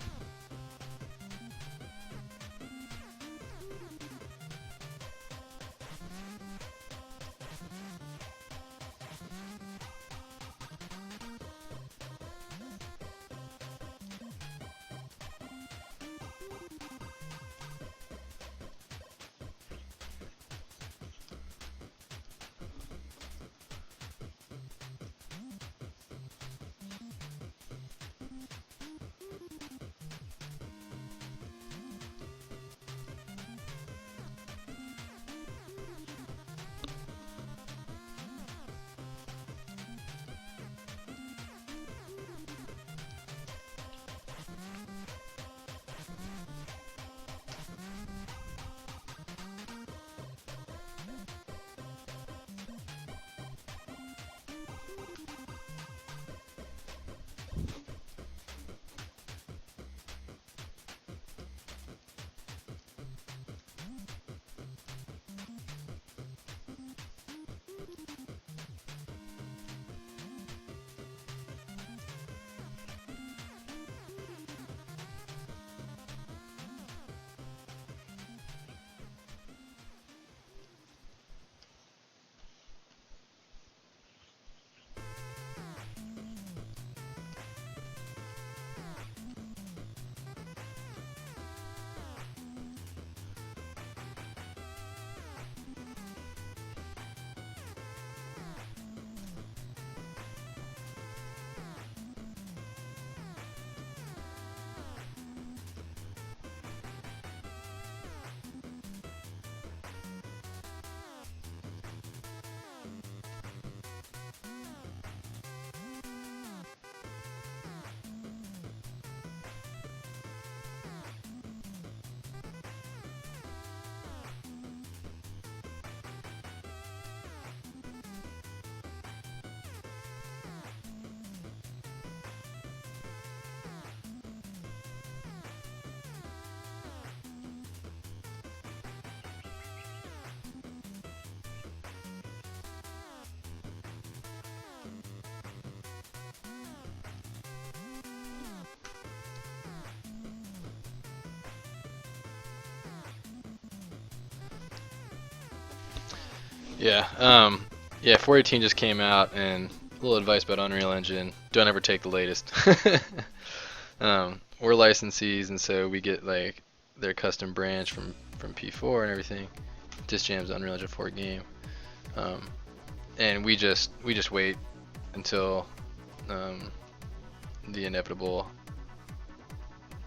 S1: Yeah, 418 just came out, and a little advice about Unreal Engine: don't ever take the latest. We're licensees, and so we get like their custom branch from P4 and everything. Just jams the Unreal Engine 4 game, and we just wait until the inevitable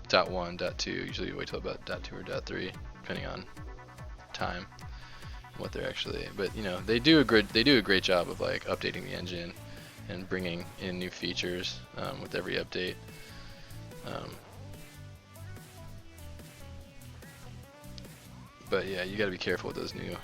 S1: .1, .2. Usually we wait till about .2 or .3, depending on time. What they're actually, but they do a great job of like updating the engine and bringing in new features with every update. But yeah, you got to be careful with those new.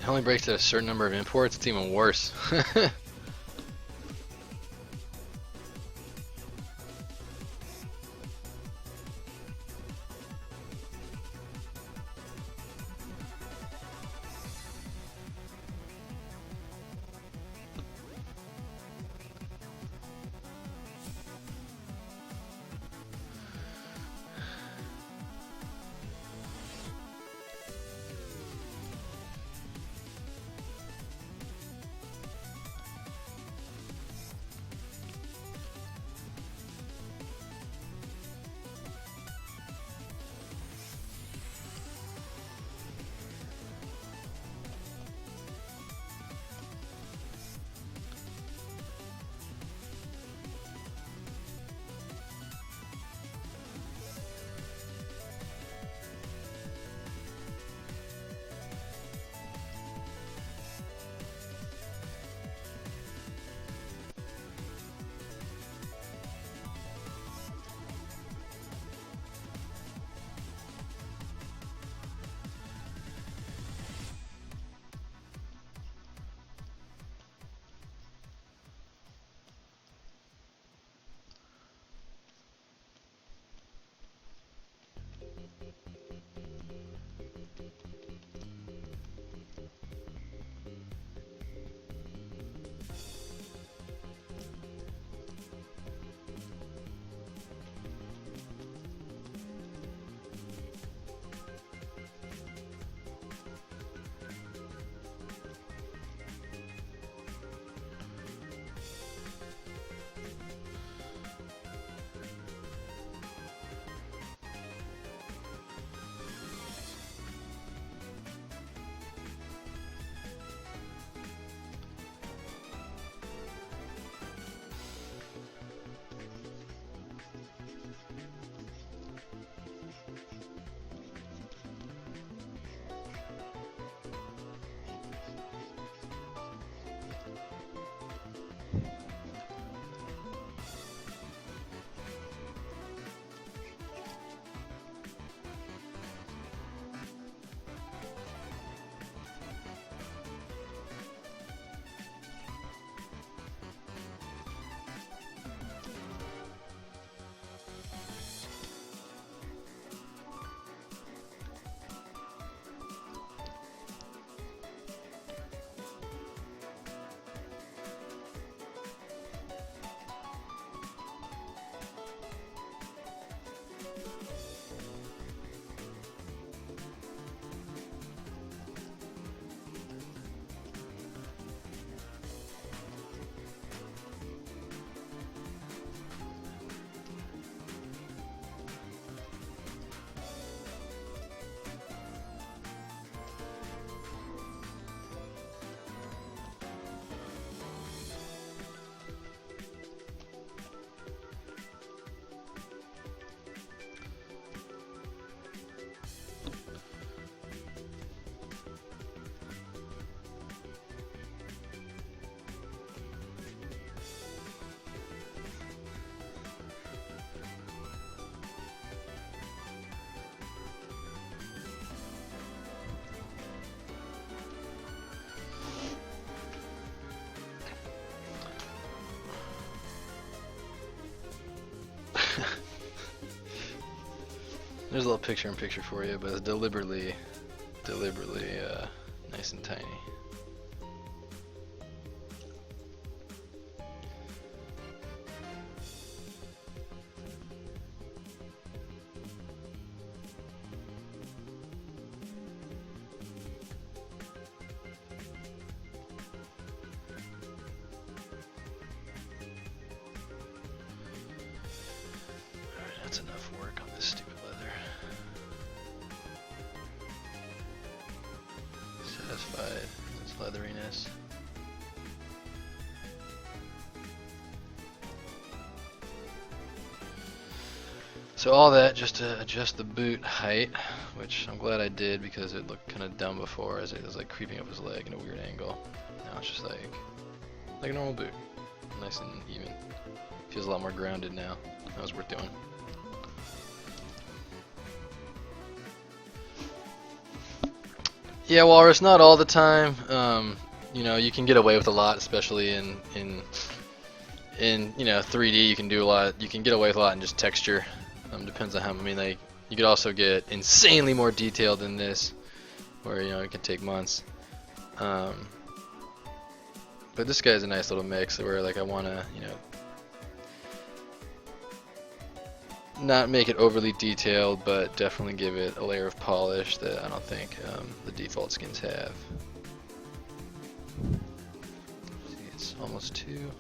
S1: It only breaks at a certain number of imports. It's even worse. There's a little picture-in-picture for you, but it's deliberately nice and tiny. Alright, that's enough work on this stupid leather. Satisfied its leatheriness. So all that just to adjust the boot height, which I'm glad I did because it looked kind of dumb before as it was like creeping up his leg in a weird angle. Now it's just like a normal boot, nice and even. Feels a lot more grounded now. That was worth doing. Yeah, walrus, not all the time. You know, you can get away with a lot, especially in 3D. You can do a lot. You can get away with a lot in just texture. Depends on how. I mean, like you could also get insanely more detailed than this, where it can take months. Um, but this guy's a nice little mix where like I want to not make it overly detailed, but definitely give it a layer of polish that I don't think the default skins have. See, it's almost 2.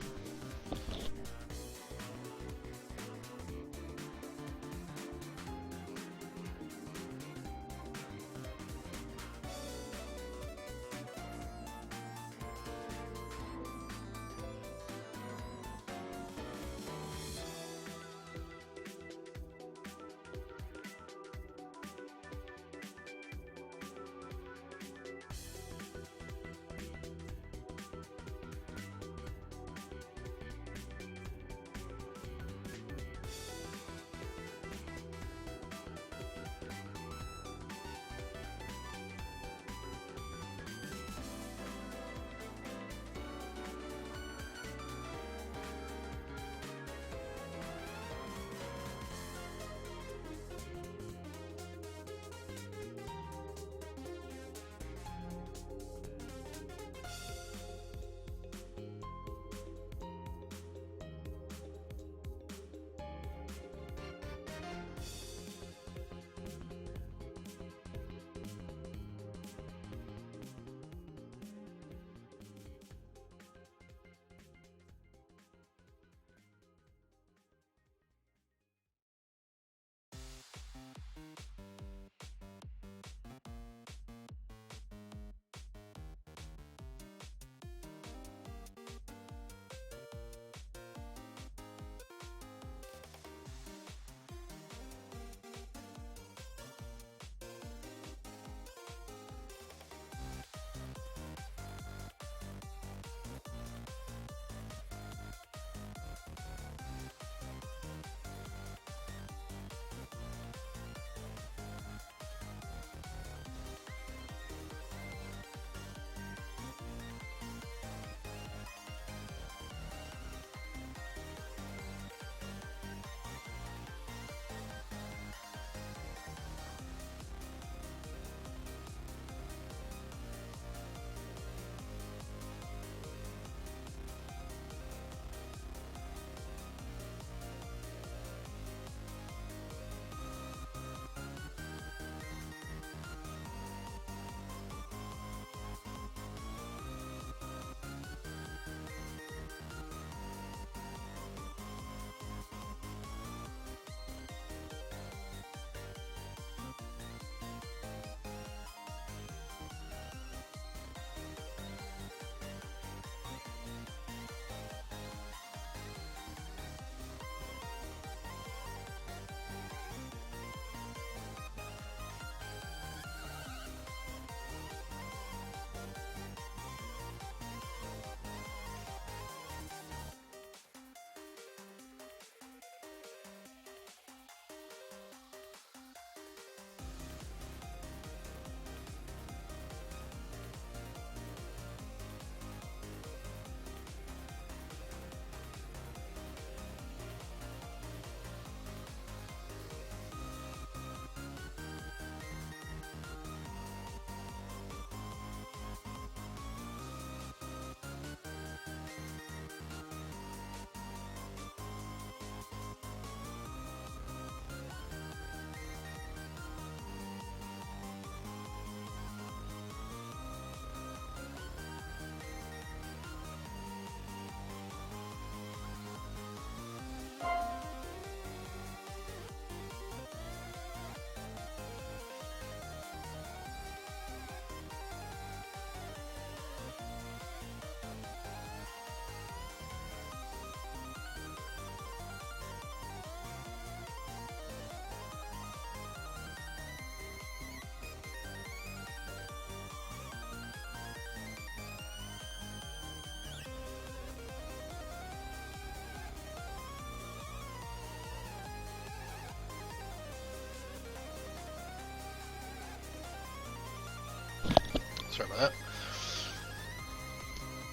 S1: Sorry about that.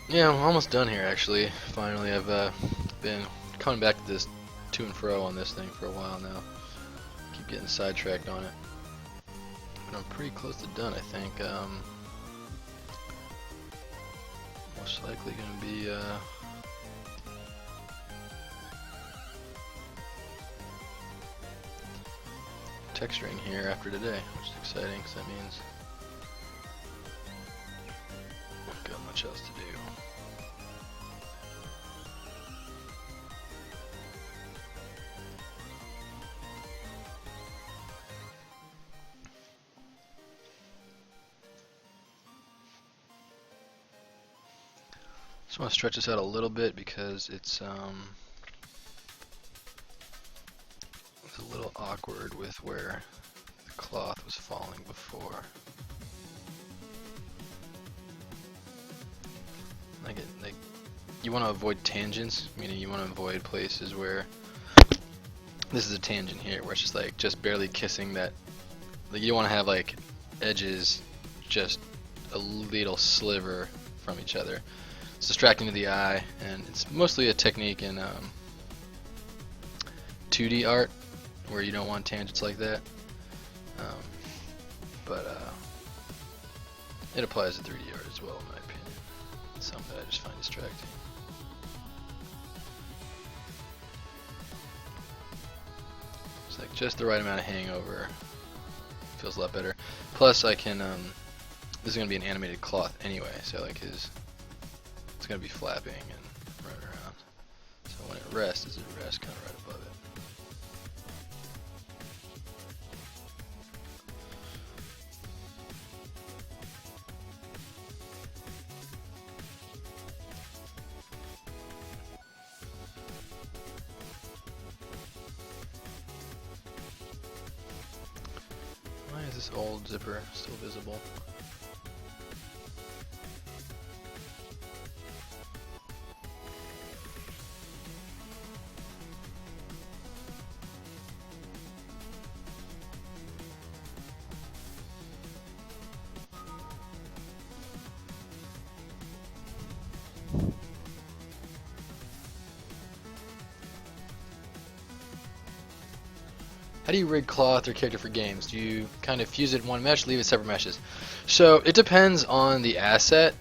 S1: Yeah, I'm almost done here actually. Finally, I've been coming back to this to and fro on this thing for a while now. Keep getting sidetracked on it. But I'm pretty close to done, I think. Most likely going to be texturing here after today, which is exciting because that means I've got much else to do. Just want to stretch this out a little bit because it's a little awkward with where the cloth was falling before. Like you want to avoid tangents, meaning you want to avoid places where this is a tangent here, where it's just like just barely kissing that. Like you don't want to have like edges just a little sliver from each other. It's distracting to the eye, and it's mostly a technique in 2D art where you don't want tangents like that. But it applies to 3D art as well, in my opinion. It's something that I just find distracting. It's like just the right amount of hangover. Feels a lot better. Plus, I can. This is gonna be an animated cloth anyway, so like it's gonna be flapping and running around. So when it rests, it rests kind of right above it. Why is this old zipper still visible? How do you rig cloth or character for games? Do you kind of fuse it in one mesh, leave it separate meshes? So it depends on the asset.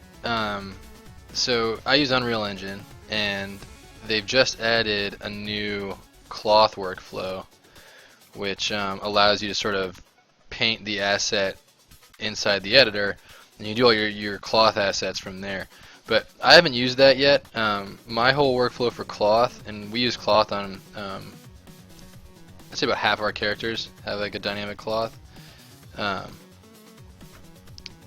S1: So I use Unreal Engine, and they've just added a new cloth workflow, which allows you to sort of paint the asset inside the editor, and you do all your cloth assets from there. But I haven't used that yet. My whole workflow for cloth, and we use cloth on I'd say about half of our characters have like a dynamic cloth,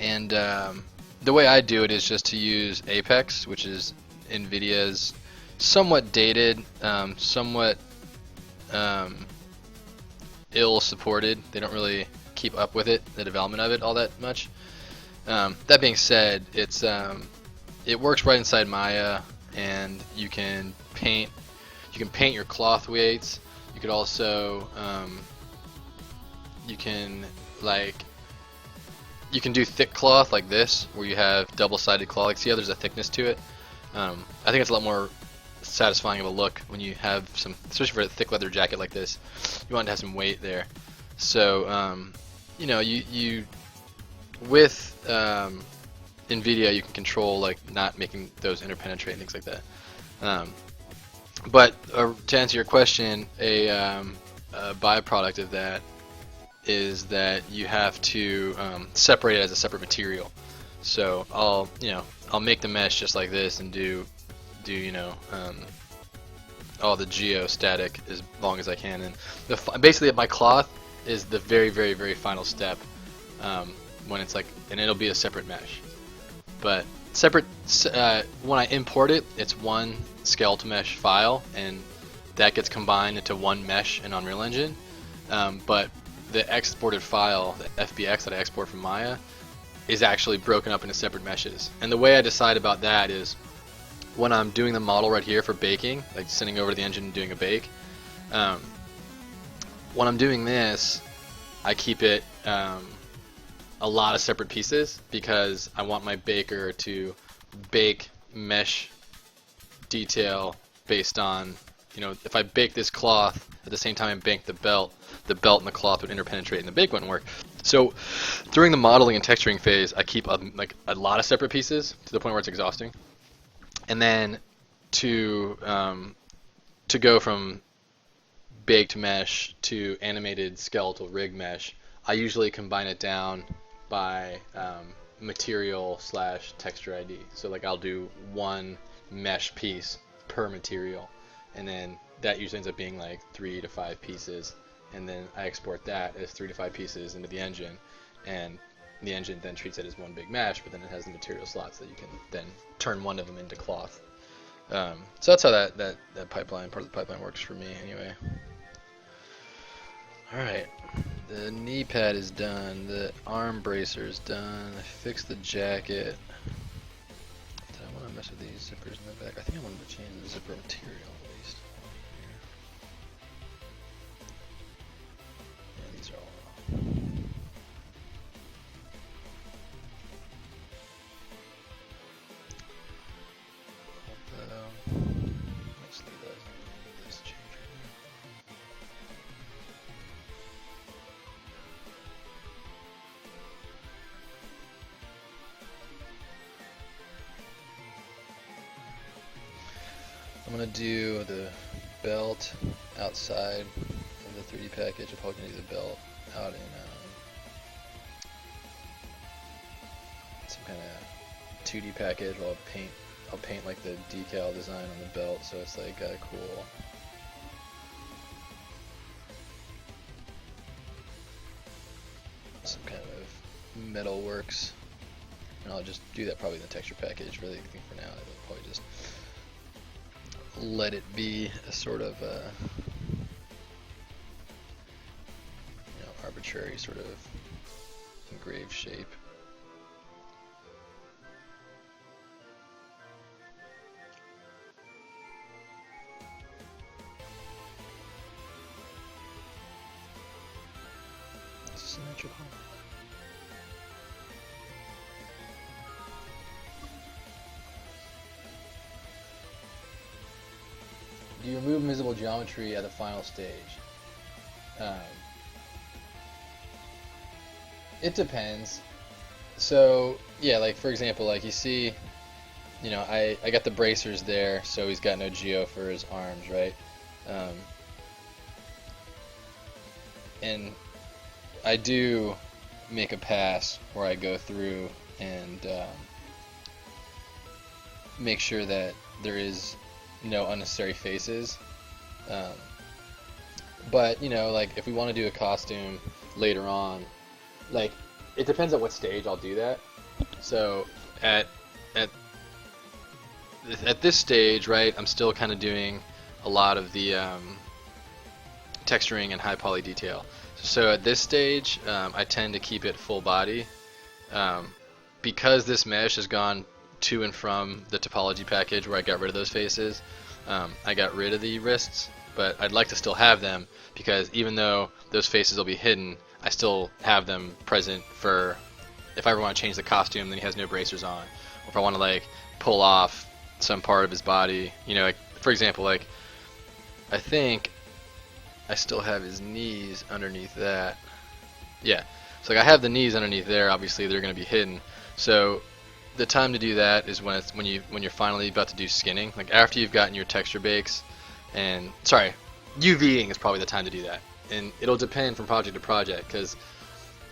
S1: and the way I do it is just to use Apex, which is NVIDIA's somewhat dated, somewhat ill-supported. They don't really keep up with it, the development of it, all that much. That being said, it works right inside Maya, and you can paint your cloth weights. You could also you can do thick cloth like this, where you have double-sided cloth. Like, see how there's a thickness to it? I think it's a lot more satisfying of a look when you have some, especially for a thick leather jacket like this. You want to have some weight there. So you know, you with NVIDIA, you can control like not making those interpenetrate and things like that. But to answer your question, a byproduct of that is that you have to separate it as a separate material. So I'll make the mesh just like this and do all the geostatic as long as I can, and basically my cloth is the very, very, very final step when it's like, and it'll be a separate mesh. But separate when I import it, it's one skeletal mesh file, and that gets combined into one mesh in Unreal Engine. But the exported file, the FBX that I export from Maya, is actually broken up into separate meshes. And the way I decide about that is when I'm doing the model right here for baking, like sending over to the engine and doing a bake, when I'm doing this, I keep it a a lot of separate pieces because I want my baker to bake mesh detail based on, you know, if I bake this cloth at the same time I bake the belt and the cloth would interpenetrate and the bake wouldn't work. So during the modeling and texturing phase, I keep like a lot of separate pieces to the point where it's exhausting. And then to go from baked mesh to animated skeletal rig mesh, I usually combine it down by material / texture ID. So like I'll do one mesh piece per material, and then that usually ends up being like 3 to 5 pieces, and then I export that as 3 to 5 pieces into the engine, and the engine then treats it as one big mesh, but then it has the material slots that you can then turn one of them into cloth. So that's how that pipeline, part of the pipeline, works for me anyway. Alright, the knee pad is done, the arm bracer is done, I fixed the jacket. Did I want to mess with these zippers in the back? I think I wanted to change the zipper material at least. Yeah, these are all let's leave this change right now. I'm going to do the belt outside of the 3D package. I'm probably going to do the belt out in some kind of 2D package. I'll paint like the decal design on the belt so it's like cool. Some kind of metal works. And I'll just do that probably in the texture package. Really, I think for now I'll probably just let it be a sort of arbitrary sort of engraved shape. Is this symmetrical? Do you remove visible geometry at the final stage? It depends. So yeah, like for example, like you see, you know, I got the bracers there, so he's got no geo for his arms, right? And I do make a pass where I go through and make sure that there is no unnecessary faces, but you know, like if we want to do a costume later on, like it depends on what stage I'll do that. So at this stage, right, I'm still kind of doing a lot of the texturing and high poly detail. So at this stage, I tend to keep it full body, because this mesh has gone to and from the topology package where I got rid of those faces. I got rid of the wrists, but I'd like to still have them because even though those faces will be hidden, I still have them present for if I ever want to change the costume, then he has no bracers on. Or if I want to like pull off some part of his body, you know, like for example, like I think I still have his knees underneath that. Yeah, so like I have the knees underneath there. Obviously, they're going to be hidden. So the time to do that is when you're finally about to do skinning, like after you've gotten your texture bakes, and sorry, UVing is probably the time to do that. And it'll depend from project to project because,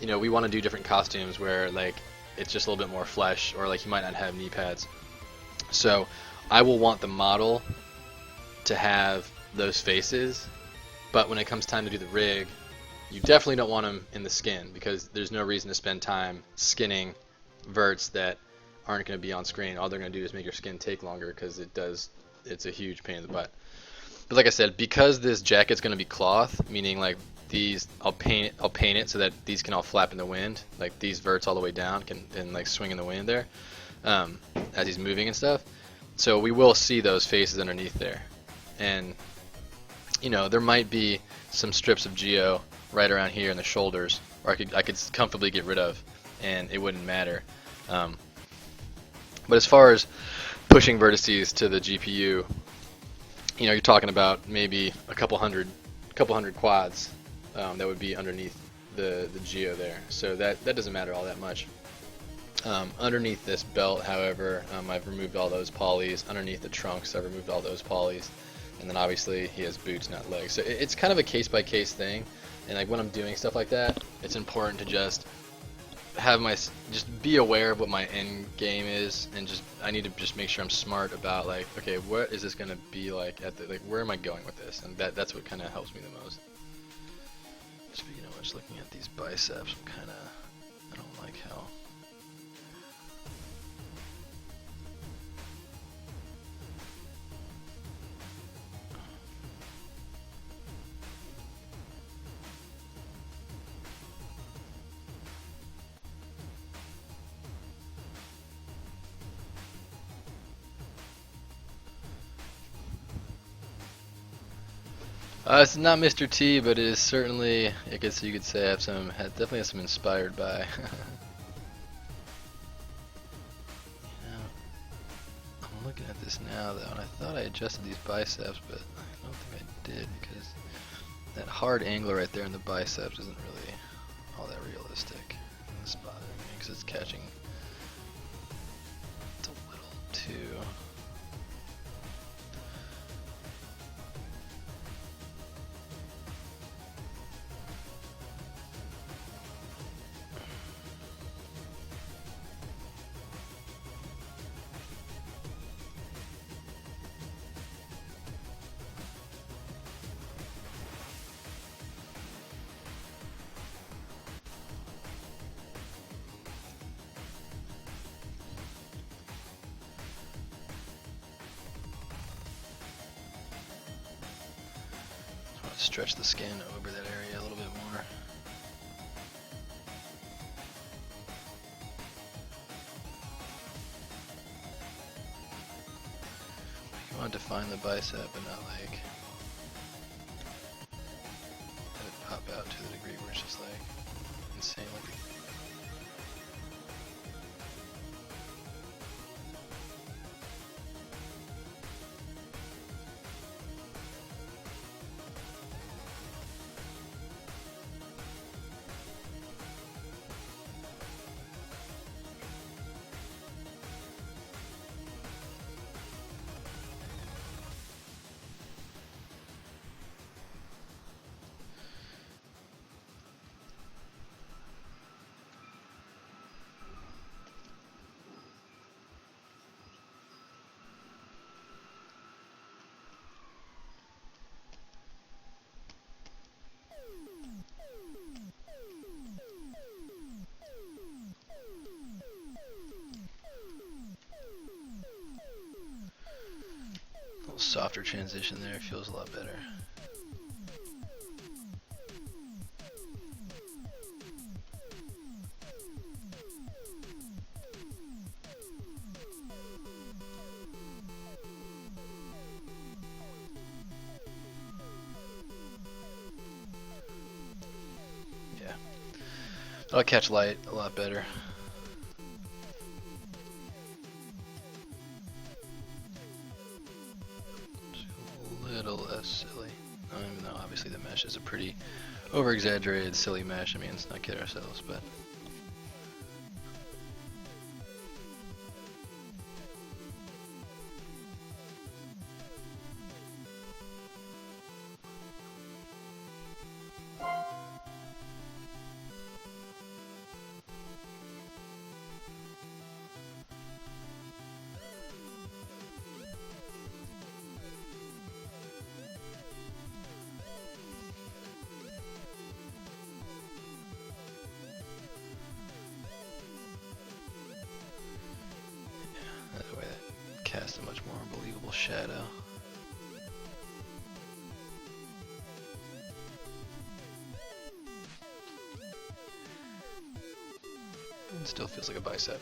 S1: you know, we want to do different costumes where like it's just a little bit more flesh, or like you might not have knee pads. So I will want the model to have those faces, but when it comes time to do the rig, you definitely don't want them in the skin because there's no reason to spend time skinning verts that aren't going to be on screen. All they're going to do is make your skin take longer because it's a huge pain in the butt. But like I said, because this jacket's going to be cloth, meaning like these, I'll paint it so that these can all flap in the wind, like these verts all the way down can like swing in the wind there, as he's moving and stuff. So we will see those faces underneath there, and you know, there might be some strips of geo right around here in the shoulders, or I could comfortably get rid of, and it wouldn't matter. But as far as pushing vertices to the GPU, you know, you're talking about maybe a couple hundred quads that would be underneath the geo there. So that doesn't matter all that much. Underneath this belt, however, I've removed all those polys. Underneath the trunks, I've removed all those polys. And then obviously he has boots, not legs. So it's kind of a case-by-case thing. And like when I'm doing stuff like that, it's important to just be aware of what my end game is, and I need to just make sure I'm smart about, like, okay, what is this gonna be like where am I going with this? And that's what kind of helps me the most. Speaking of which, looking at these biceps, I don't like how. It's not Mr. T, but it is certainly, I guess you could say, definitely have some inspired by. You know, I'm looking at this now though, and I thought I adjusted these biceps, but I don't think I did, because that hard angle right there in the biceps isn't really all that realistic. It's bothering me because it's catching. It's a little too. Stretch the skin over that area a little bit more. You want to define the bicep and not like have it pop out to the degree where it's just like insane looking. Softer transition there, feels a lot better. Yeah, I'll catch light a lot better. Silly. Even though obviously the mesh is a pretty over-exaggerated, silly mesh. I mean, let's not kid ourselves, but cast a much more believable shadow. It still feels like a bicep.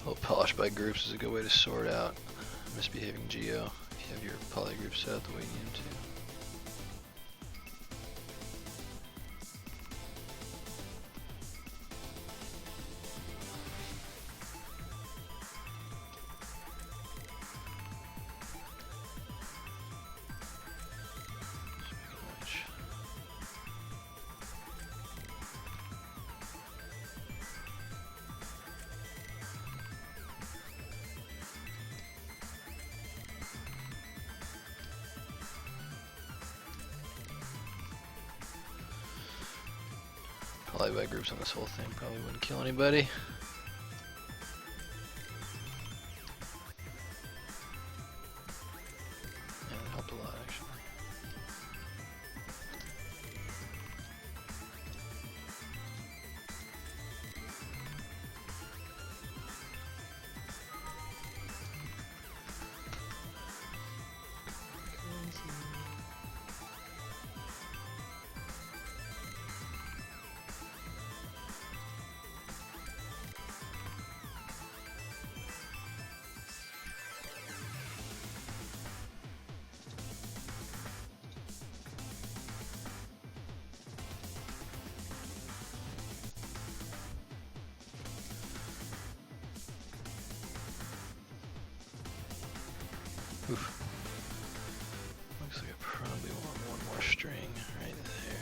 S1: little polish by groups is a good way to sort out misbehaving geo. If you have your poly group set up the way you need to. Poly by groups on this whole thing probably wouldn't kill anybody. Yeah, it helped a lot actually. Oof. Looks like I probably want one more string right there.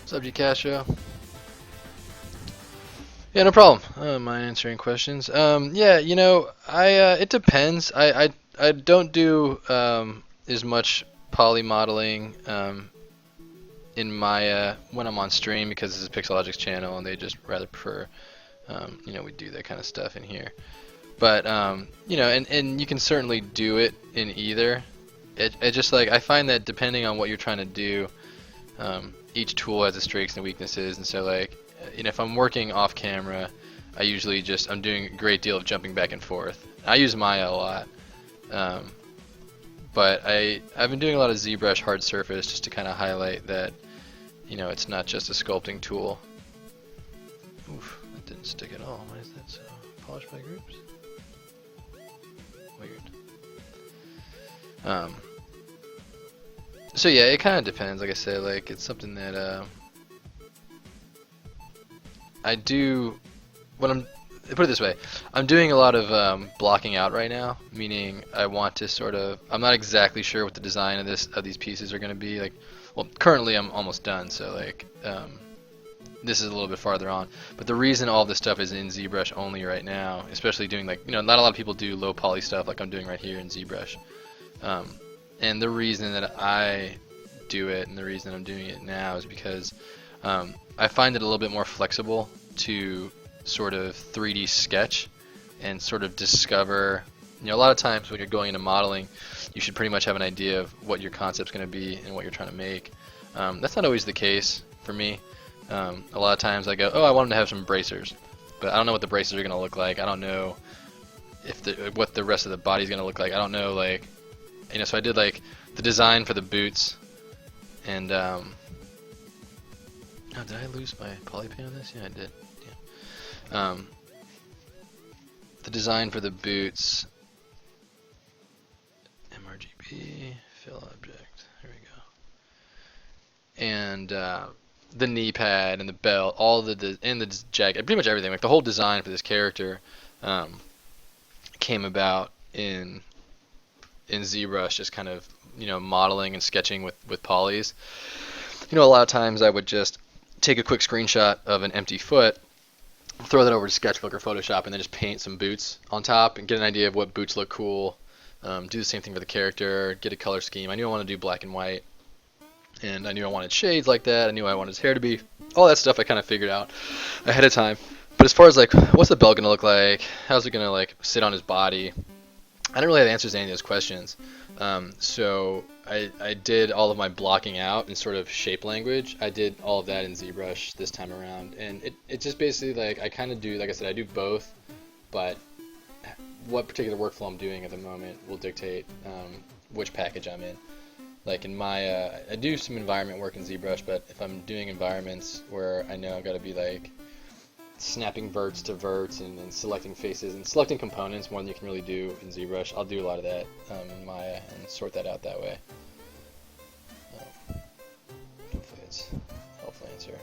S1: What's up, G-Castro? Yeah, no problem. Mind answering questions. Yeah, you know, it depends. I don't do as much poly modeling in Maya when I'm on stream because this is Pixelogic's channel and they just rather prefer, you know, we do that kind of stuff in here. But you know, and you can certainly do it in either. It just like I find that depending on what you're trying to do, each tool has its strengths and weaknesses, and so like, you know, if I'm working off camera, I usually I'm doing a great deal of jumping back and forth. I use Maya a lot, but I've been doing a lot of ZBrush hard surface just to kind of highlight that, you know, it's not just a sculpting tool. Oof, that didn't stick at all. Why is that so? Polished by groups? Weird. So yeah, it kind of depends. Like I said, like it's something that I do when put it this way, I'm doing a lot of blocking out right now, meaning I want to sort of, I'm not exactly sure what the design of these pieces are going to be. Like, well, currently I'm almost done, so like this is a little bit farther on. But the reason all this stuff is in ZBrush only right now, especially doing like, you know, not a lot of people do low poly stuff like I'm doing right here in ZBrush. And the reason that I do it and the reason I'm doing it now is because I find it a little bit more flexible to sort of 3D sketch and sort of discover, you know, a lot of times when you're going into modeling, you should pretty much have an idea of what your concept's going to be and what you're trying to make. That's not always the case for me. A lot of times I go, oh, I want them to have some bracers, but I don't know what the bracers are going to look like. I don't know if what the rest of the body's going to look like. I don't know, like, you know, so I did like the design for the boots, and oh, did I lose my poly paint on this? Yeah, I did. Yeah. The design for the boots, MRGB, fill object. Here we go. And the knee pad and the belt, all and the jacket, pretty much everything. Like the whole design for this character came about in ZBrush, just kind of, you know, modeling and sketching with polys. You know, a lot of times I would just take a quick screenshot of an empty foot, throw that over to Sketchbook or Photoshop, and then just paint some boots on top and get an idea of what boots look cool. Do the same thing for the character, get a color scheme. I knew I wanted to do black and white, and I knew I wanted shades like that. I knew I wanted his hair to be, all that stuff I kind of figured out ahead of time. But as far as like, what's the belt gonna look like? How's it gonna like sit on his body? I didn't really have answers to any of those questions. So I did all of my blocking out in sort of shape language. I did all of that in ZBrush this time around, and it just basically, like, I kind of do, like I said, I do both, but what particular workflow I'm doing at the moment will dictate which package I'm in. like in Maya, I do some environment work in ZBrush, but if I'm doing environments where I know I've got to be like snapping verts to verts and selecting faces and selecting components more than you can really do in ZBrush, I'll do a lot of that in Maya and sort that out that way. Hopefully it's a helpful answer.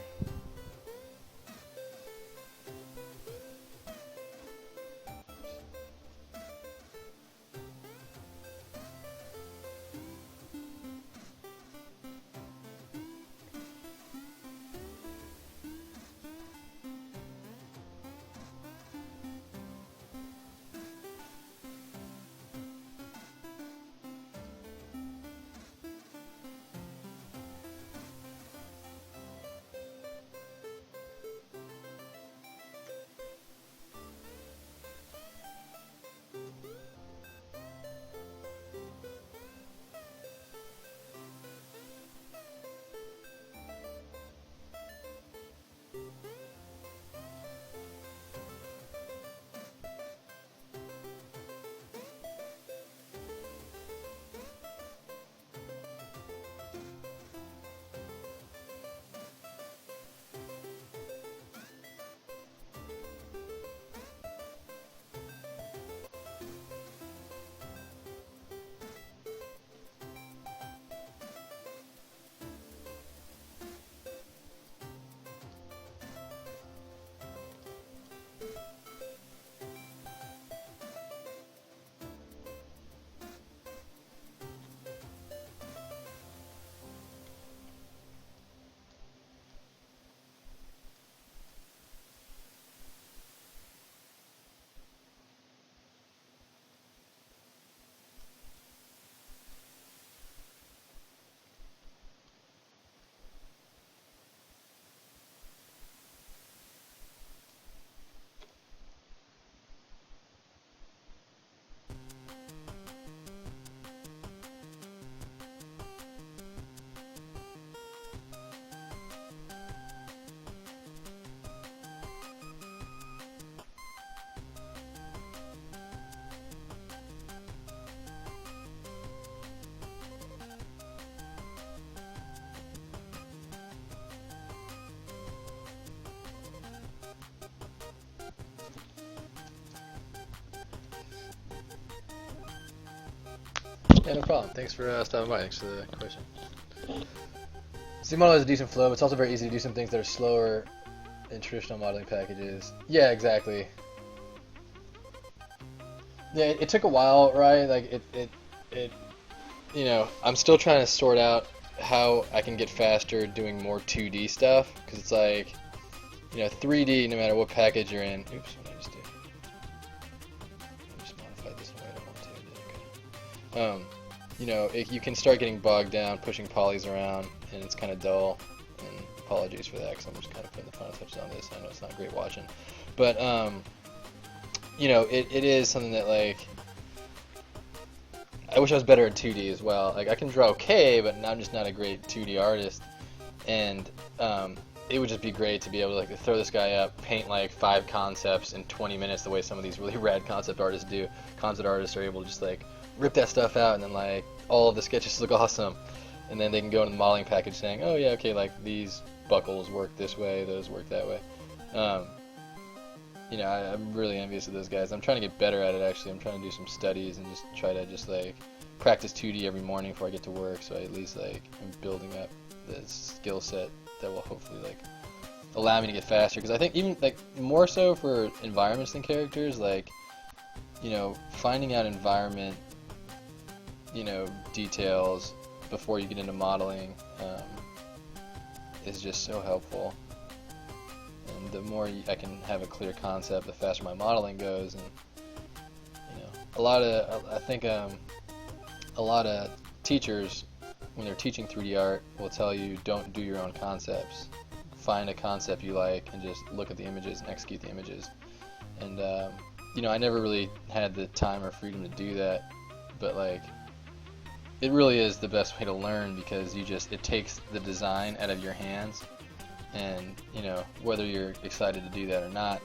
S1: Yeah, no problem. Thanks for stopping by. Thanks for the question. ZModel has a decent flow, but it's also very easy to do some things that are slower in traditional modeling packages. Yeah, exactly. Yeah, it took a while, right? Like you know, I'm still trying to sort out how I can get faster doing more 2D stuff, because it's like, you know, 3D, no matter what package you're in. Oops, what did I just do? I just modified this in a way I don't want to. You know, you can start getting bogged down pushing polys around, and it's kind of dull. And apologies for that, because I'm just kind of putting the final touches on this. I know it's not great watching, but you know, it is something that, like, I wish I was better at 2D as well. Like, I can draw okay, but I'm just not a great 2D artist. And it would just be great to be able to, like, throw this guy up, paint like 5 concepts in 20 minutes, the way some of these really rad concept artists do. Concept artists are able to just, like, rip that stuff out, and then, like, all of the sketches look awesome. And then they can go into the modeling package saying, oh yeah, okay, like, these buckles work this way, those work that way. You know, I'm really envious of those guys. I'm trying to get better at it, actually. I'm trying to do some studies and just try to just, like, practice 2D every morning before I get to work, so I at least, like, I'm building up the skill set that will hopefully, like, allow me to get faster. Because I think even, like, more so for environments than characters, like, you know, finding out environment, you know, details before you get into modeling is just so helpful. And the more I can have a clear concept, the faster my modeling goes. And, you know, I think a lot of teachers, when they're teaching 3D art, will tell you don't do your own concepts. Find a concept you like and just look at the images and execute the images. And you know, I never really had the time or freedom to do that, but, like, it really is the best way to learn, because it takes the design out of your hands. And, you know, whether you're excited to do that or not,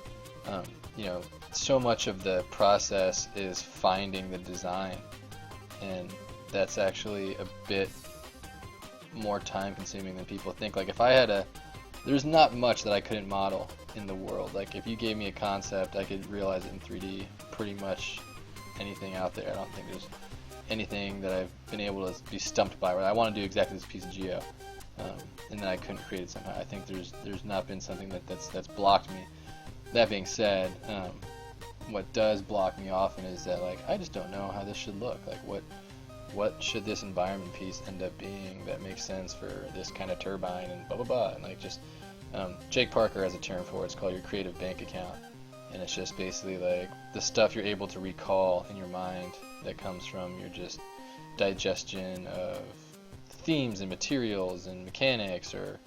S1: you know, so much of the process is finding the design, and that's actually a bit more time consuming than people think. Like if I had there's not much that I couldn't model in the world. Like if you gave me a concept, I could realize it in 3D. Pretty much anything out there. I don't think there's anything that I've been able to be stumped by where I want to do exactly this piece of geo, and then I couldn't create it somehow. I think there's not been something that's blocked me. That being said, what does block me often is that like I just don't know how this should look. Like what should this environment piece end up being that makes sense for this kind of turbine and blah blah blah, and like just Jake Parker has a term for it. It's called your creative bank account, and it's just basically like the stuff you're able to recall in your mind that comes from your just digestion of themes and materials and mechanics or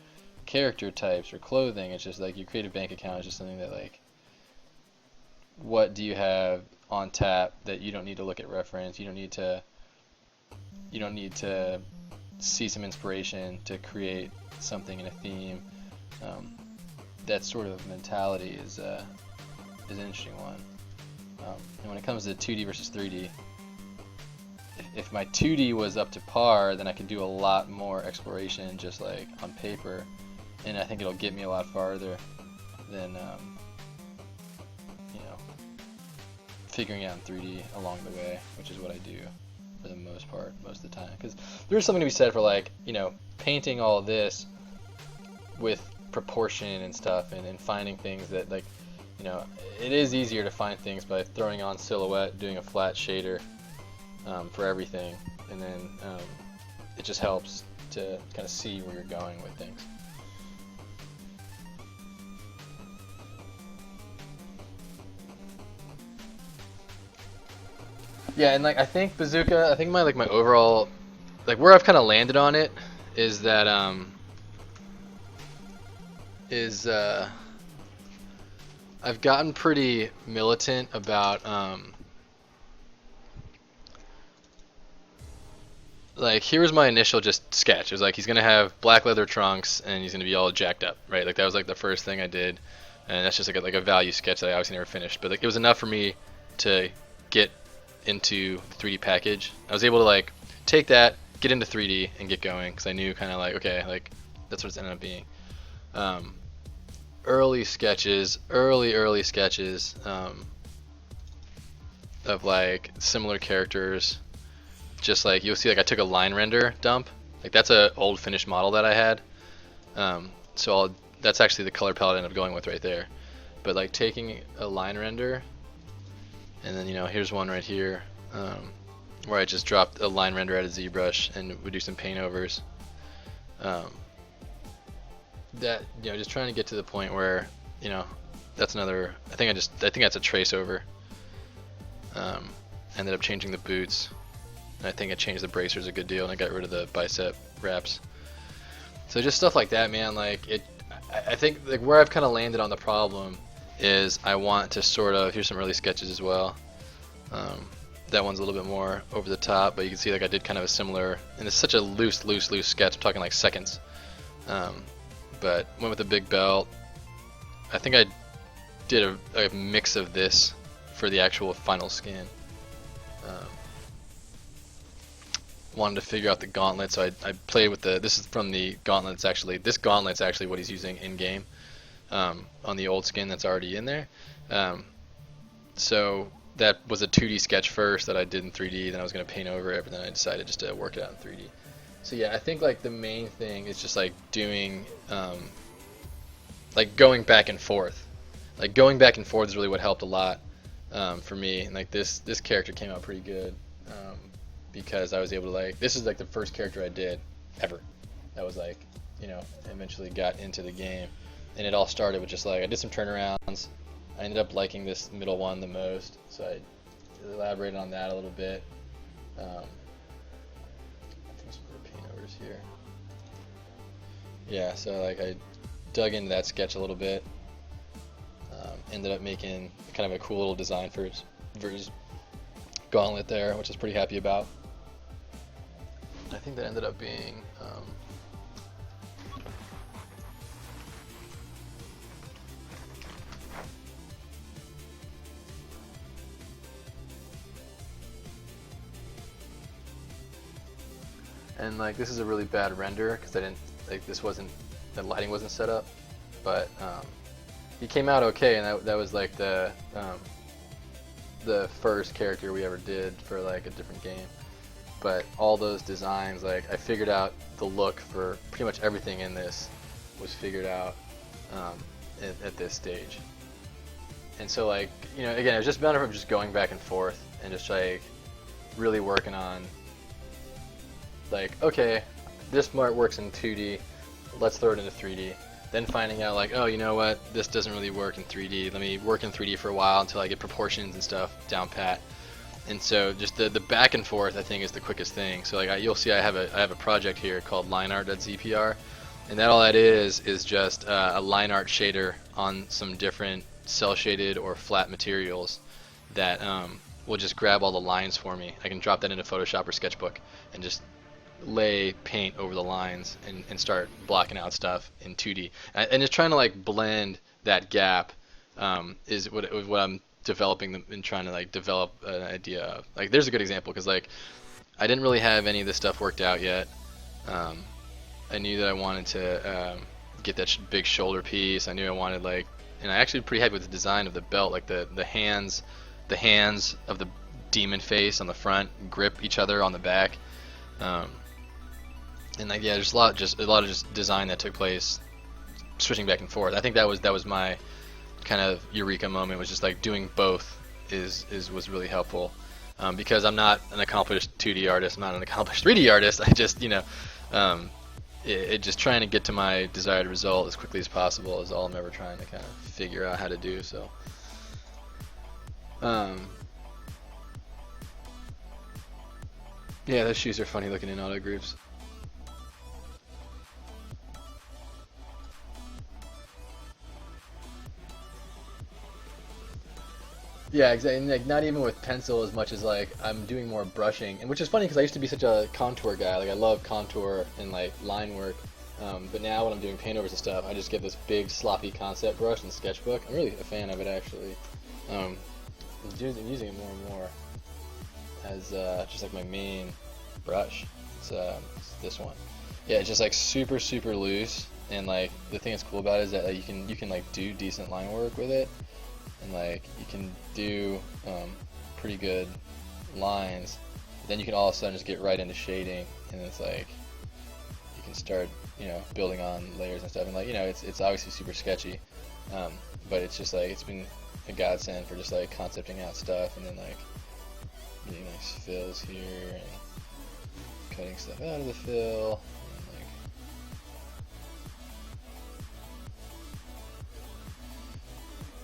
S1: character types or clothing. It's just like your creative bank account is just something that like, what do you have on tap that you don't need to look at reference, you don't need to see some inspiration to create something in a theme. That sort of mentality is an interesting one. And when it comes to 2D versus 3D, if my 2D was up to par, then I could do a lot more exploration just like on paper, and I think it'll get me a lot farther than figuring out in 3D along the way, which is what I do for the most part, most of the time. Because there's something to be said for like, painting all of this with proportion and stuff, and finding things that like, it is easier to find things by throwing on silhouette, doing a flat shader for everything, and then it just helps to kind of see where you're going with things. Yeah, and like I think Bazooka, I think my overall, like where I've kind of landed on it is that I've gotten pretty militant about like here was my initial just sketch. It was like he's gonna have black leather trunks and he's gonna be all jacked up, right? Like that was like the first thing I did, and that's just like a value sketch that I obviously never finished, but like it was enough for me to get into the 3D package. I was able to like take that, get into 3D, and get going because I knew kind of like, okay, like that's what it's ended up being. Early sketches of like similar characters. Just like you'll see, like I took a line render dump. Like that's a old finished model that I had. That's actually the color palette I ended up going with right there. But like taking a line render, and then here's one right here where I just dropped a line render out of ZBrush and would do some paint overs. That just trying to get to the point where that's another. I think that's a trace over. Ended up changing the boots. And I think I changed the bracers a good deal, and I got rid of the bicep wraps. So just stuff like that, man. Like I think like where I've kind of landed on the problem is I want to sort of, here's some early sketches as well. That one's a little bit more over the top, but you can see like I did kind of a similar, and it's such a loose sketch. I'm talking like seconds. But went with a big belt. I think I did a mix of this for the actual final skin. Wanted to figure out the gauntlet, so I played with this is from the gauntlets actually. This gauntlet's actually what he's using in game on the old skin that's already in there. So that was a 2D sketch first that I did in 3D, then I was going to paint over it, but then I decided just to work it out in 3D. So yeah, I think like the main thing is just like doing like going back and forth. Like going back and forth is really what helped a lot for me, and like this character came out pretty good. Because I was able to like, this is like the first character I did ever that was like, eventually got into the game, and it all started with just like I did some turnarounds. I ended up liking this middle one the most, so I elaborated on that a little bit. I think some paint overs here. Yeah, so like I dug into that sketch a little bit. Ended up making kind of a cool little design for his gauntlet there, which I was pretty happy about. I think that ended up being and like this is a really bad render because I didn't like the lighting wasn't set up, but he came out okay, and that was like the first character we ever did for like a different game. But all those designs, like I figured out the look for pretty much everything in this was figured out at this stage. And so like, you know, again, it was just a matter of just going back and forth and just like really working on like, okay, this part works in 2D, let's throw it into 3D. Then finding out like, oh, you know what, this doesn't really work in 3D. Let me work in 3D for a while until I get proportions and stuff down pat. And so just the back and forth, I think, is the quickest thing. So like you'll see I have a project here called lineart.zpr, and all that is just a line art shader on some different cell shaded or flat materials that will just grab all the lines for me. I can drop that into Photoshop or Sketchbook and just lay paint over the lines and start blocking out stuff in 2D. And just trying to like blend that gap is what I'm developing and trying to like develop an idea of. Like there's a good example because like I didn't really have any of this stuff worked out yet. I knew that I wanted to get that big shoulder piece. I knew I wanted like, and I actually pretty happy with the design of the belt, like the hands of the demon face on the front grip each other on the back. And like yeah, there's a lot of just design that took place switching back and forth. I think that was my kind of eureka moment, was just like doing both was really helpful, because I'm not an accomplished 2D artist, I'm not an accomplished 3D artist. I just, you know, just trying to get to my desired result as quickly as possible is all I'm ever trying to kind of figure out how to do. So yeah, those shoes are funny looking in auto groups. Yeah, exactly. And like not even with pencil as much as like I'm doing more brushing, and which is funny because I used to be such a contour guy. Like I love contour and like line work, but now when I'm doing paint overs and stuff, I just get this big sloppy concept brush in Sketchbook. I'm really a fan of it actually. I'm using it more and more as just like my main brush. It's this one. Yeah, it's just like super loose, and like the thing that's cool about it is that like, you can like do decent line work with it. And like you can do pretty good lines, then you can all of a sudden just get right into shading, and it's like you can start, you know, building on layers and stuff. And like, you know, it's obviously super sketchy, but it's just like it's been a godsend for just like concepting out stuff, and then like getting nice fills here and cutting stuff out of the fill.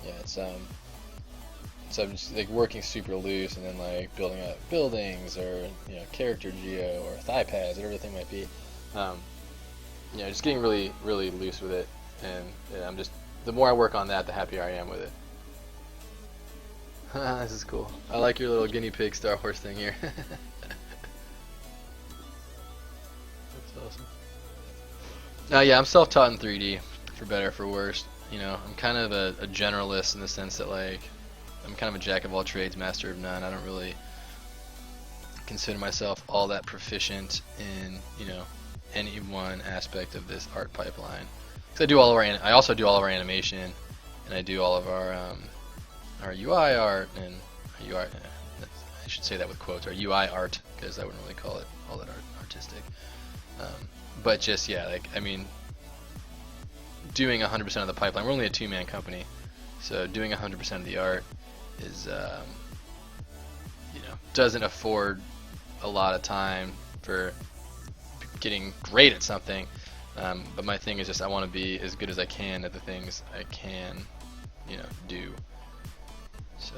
S1: Yeah, so I'm just like working super loose, and then like building up buildings or, you know, character geo or thigh pads, whatever the thing might be. You know, just getting really loose with it, and yeah, I'm just, the more I work on that, the happier I am with it. This is cool. I like your little guinea pig Star Wars thing here. That's awesome. Yeah, I'm self-taught in 3D, for better or for worse. You know, I'm kind of a generalist in the sense that like I'm kind of a jack of all trades, master of none. I don't really consider myself all that proficient in, you know, any one aspect of this art pipeline. Because I also do all of our animation, and I do all of our UI art and UI. I should say that with quotes. Our UI art, because I wouldn't really call it all that artistic. But just yeah, like I mean, doing 100% of the pipeline. We're only a two-man company, so doing 100% of the art is, you know, doesn't afford a lot of time for getting great at something. But my thing is just I want to be as good as I can at the things I can, you know, do. So.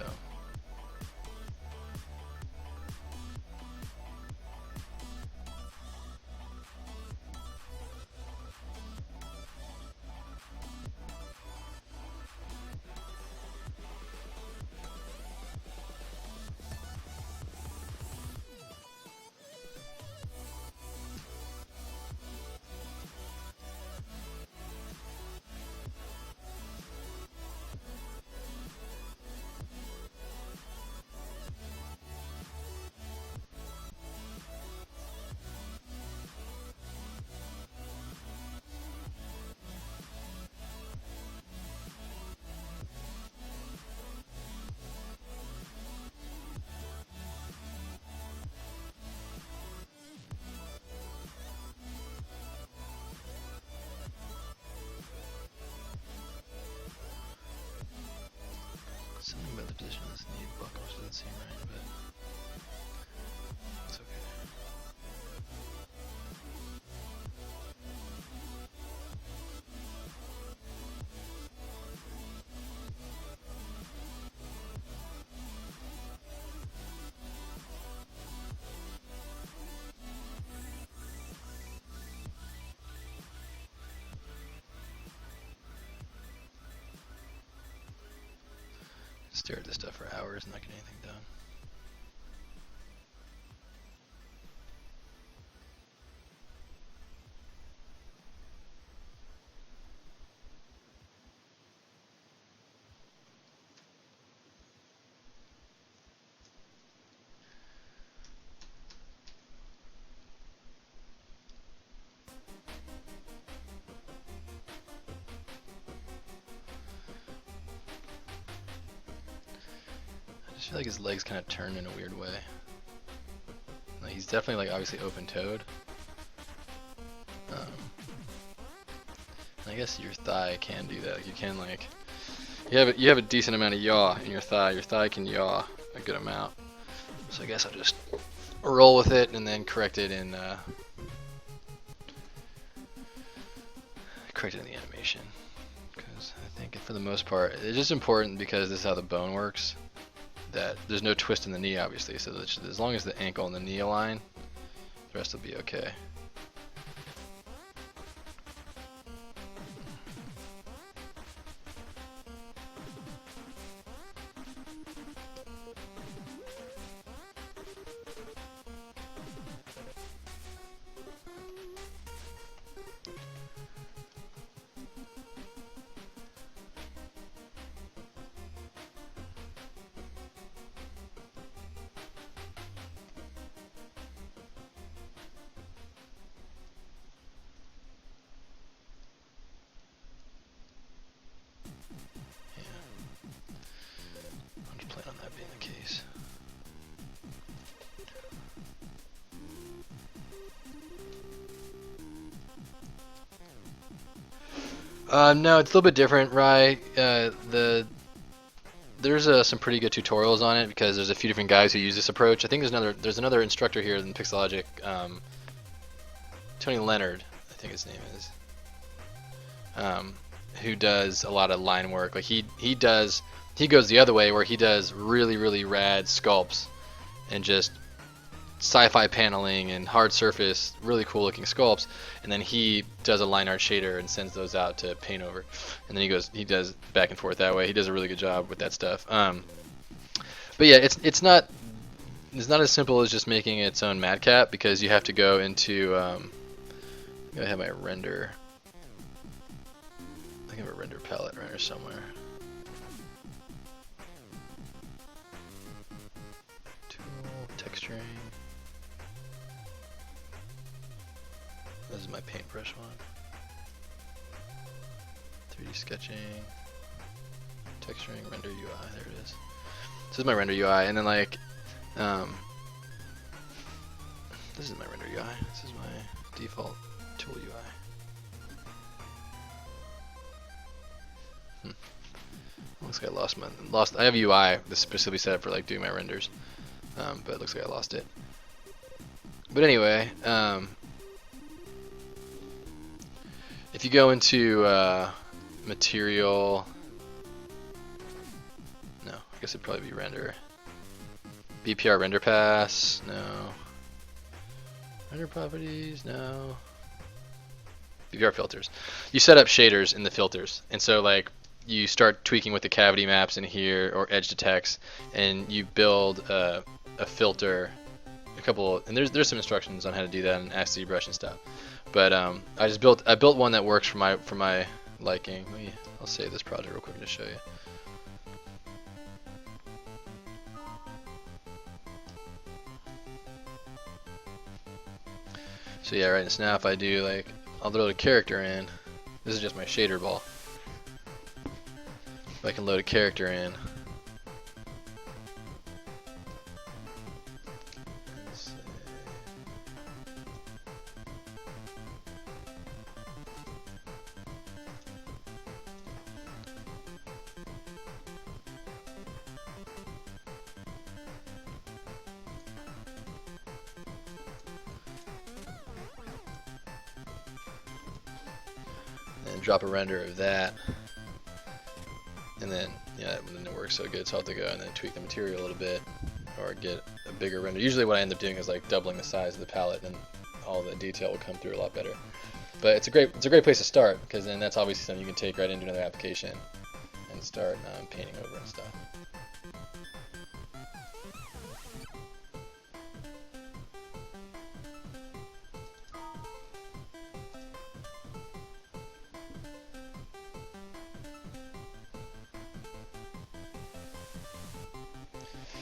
S1: position of this knee buckle, which doesn't seem right, but it's okay. Stare at this stuff for hours and not get anything done. I just feel like his legs kind of turn in a weird way. Like he's definitely like obviously open-toed. I guess your thigh can do that. You can like you have a decent amount of yaw in your thigh. Your thigh can yaw a good amount. So I guess I'll just roll with it and then correct it in the animation. Because I think for the most part, it's just important because this is how the bone works. That there's no twist in the knee, obviously. So as long as the ankle and the knee align, the rest will be okay. No, it's a little bit different, right? There's some pretty good tutorials on it because there's a few different guys who use this approach. I think there's another instructor here in Pixelogic, Tony Leonard, I think his name is, who does a lot of line work. Like he goes the other way where he does really rad sculpts and just sci-fi paneling and hard surface, really cool looking sculpts, and then he does a line art shader and sends those out to paint over, and then he does back and forth that way. He does a really good job with that stuff. But yeah, it's not as simple as just making its own madcap, because you have to go into I have my render. I think I have a render palette render somewhere. Tool, texturing. This is my paintbrush one. 3D sketching, texturing, render UI. There it is. This is my render UI, and then like, this is my render UI. This is my default tool UI. Looks like I lost. I have UI that's specifically set up for like doing my renders, but it looks like I lost it. But anyway, if you go into material, no, I guess it'd probably be render. BPR render pass, no. Render properties, no. BPR filters. You set up shaders in the filters, and so like you start tweaking with the cavity maps in here or edge to text, and you build a filter. And there's some instructions on how to do that in ZBrush and stuff. But I built one that works for my liking. I'll save this project real quick to show you. So yeah, right. So now if I do like, I'll load a character in. This is just my shader ball. If I can load a character in. and drop a render of that. And then, yeah, it didn't work so good, so I'll have to go and then tweak the material a little bit, or get a bigger render. Usually what I end up doing is like doubling the size of the palette, and all the detail will come through a lot better. But it's a great place to start, because then that's obviously something you can take right into another application and start painting over and stuff.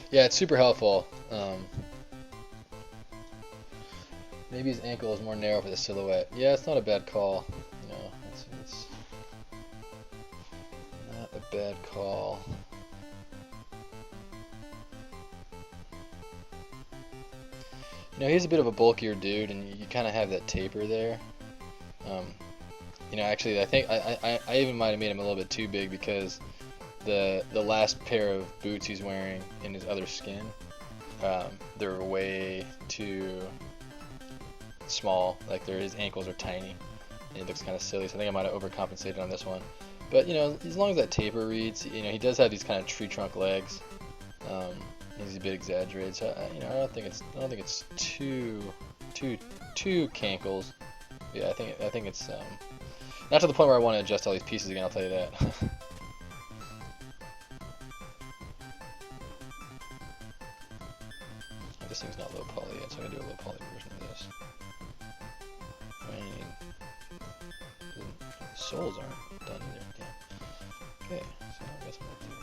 S1: Yeah, it's super helpful. Maybe his ankle is more narrow for the silhouette. Yeah, it's not a bad call. You know, it's not a bad call. You know, he's a bit of a bulkier dude, and you kind of have that taper there. You know, actually, I think I even might have made him a little bit too big, because the last pair of boots he's wearing in his other skin, they're way too small. Like his ankles are tiny, and it looks kind of silly. So I think I might have overcompensated on this one. But you know, as long as that taper reads, you know, he does have these kind of tree trunk legs. He's a bit exaggerated, so you know, I don't think it's too cankles. Yeah, I think it's not to the point where I want to adjust all these pieces again. I'll tell you that. This thing's not low poly yet, so I'm gonna do a low poly version of this. I mean, the soles aren't done either. Okay, so I guess we'll do.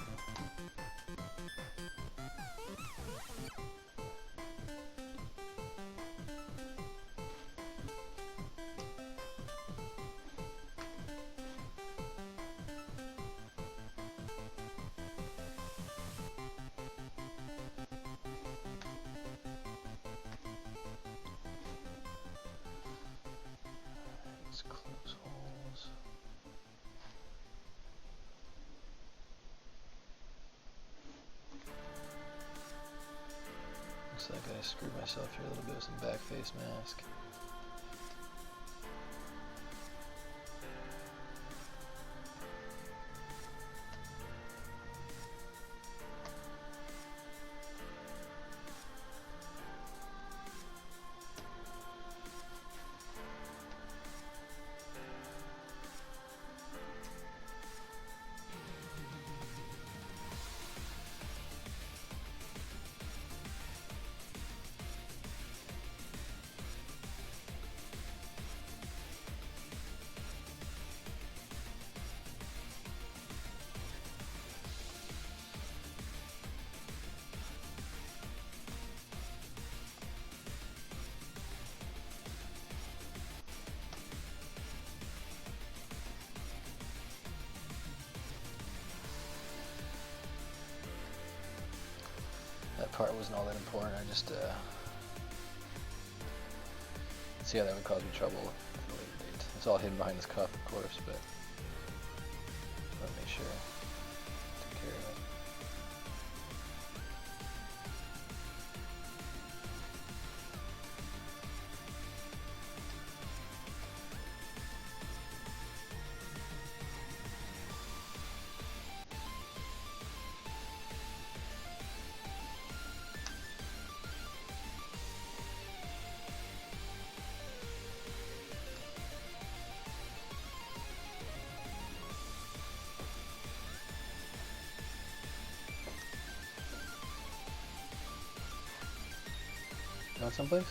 S1: Close holes. Looks like I screwed myself here a little bit with some back face mask. That part wasn't all that important. I just see how that would cause me trouble at a later date. It's all hidden behind this cuff, of course, but I want to make sure I take care of it. Going someplace?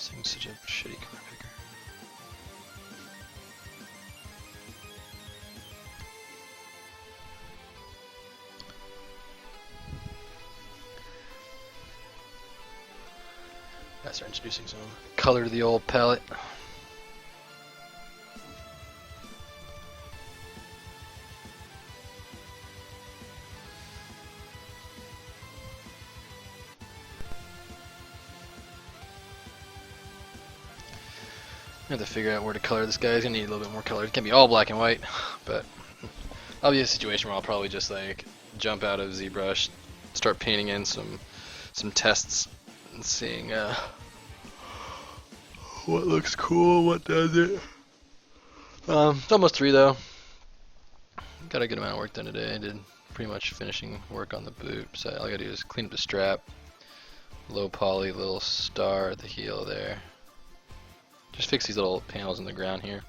S1: This thing's such a shitty car picker. Gotta start introducing some color to the old palette. I have to figure out where to color this guy. He's gonna need a little bit more color. It can't be all black and white, but I'll be in a situation where I'll probably just like jump out of ZBrush, start painting in some tests, and seeing what looks cool, what doesn't. It's almost 3 though. Got a good amount of work done today. I did pretty much finishing work on the boot, so all I gotta do is clean up the strap, low poly, little star at the heel there. Just fix these little panels in the ground here.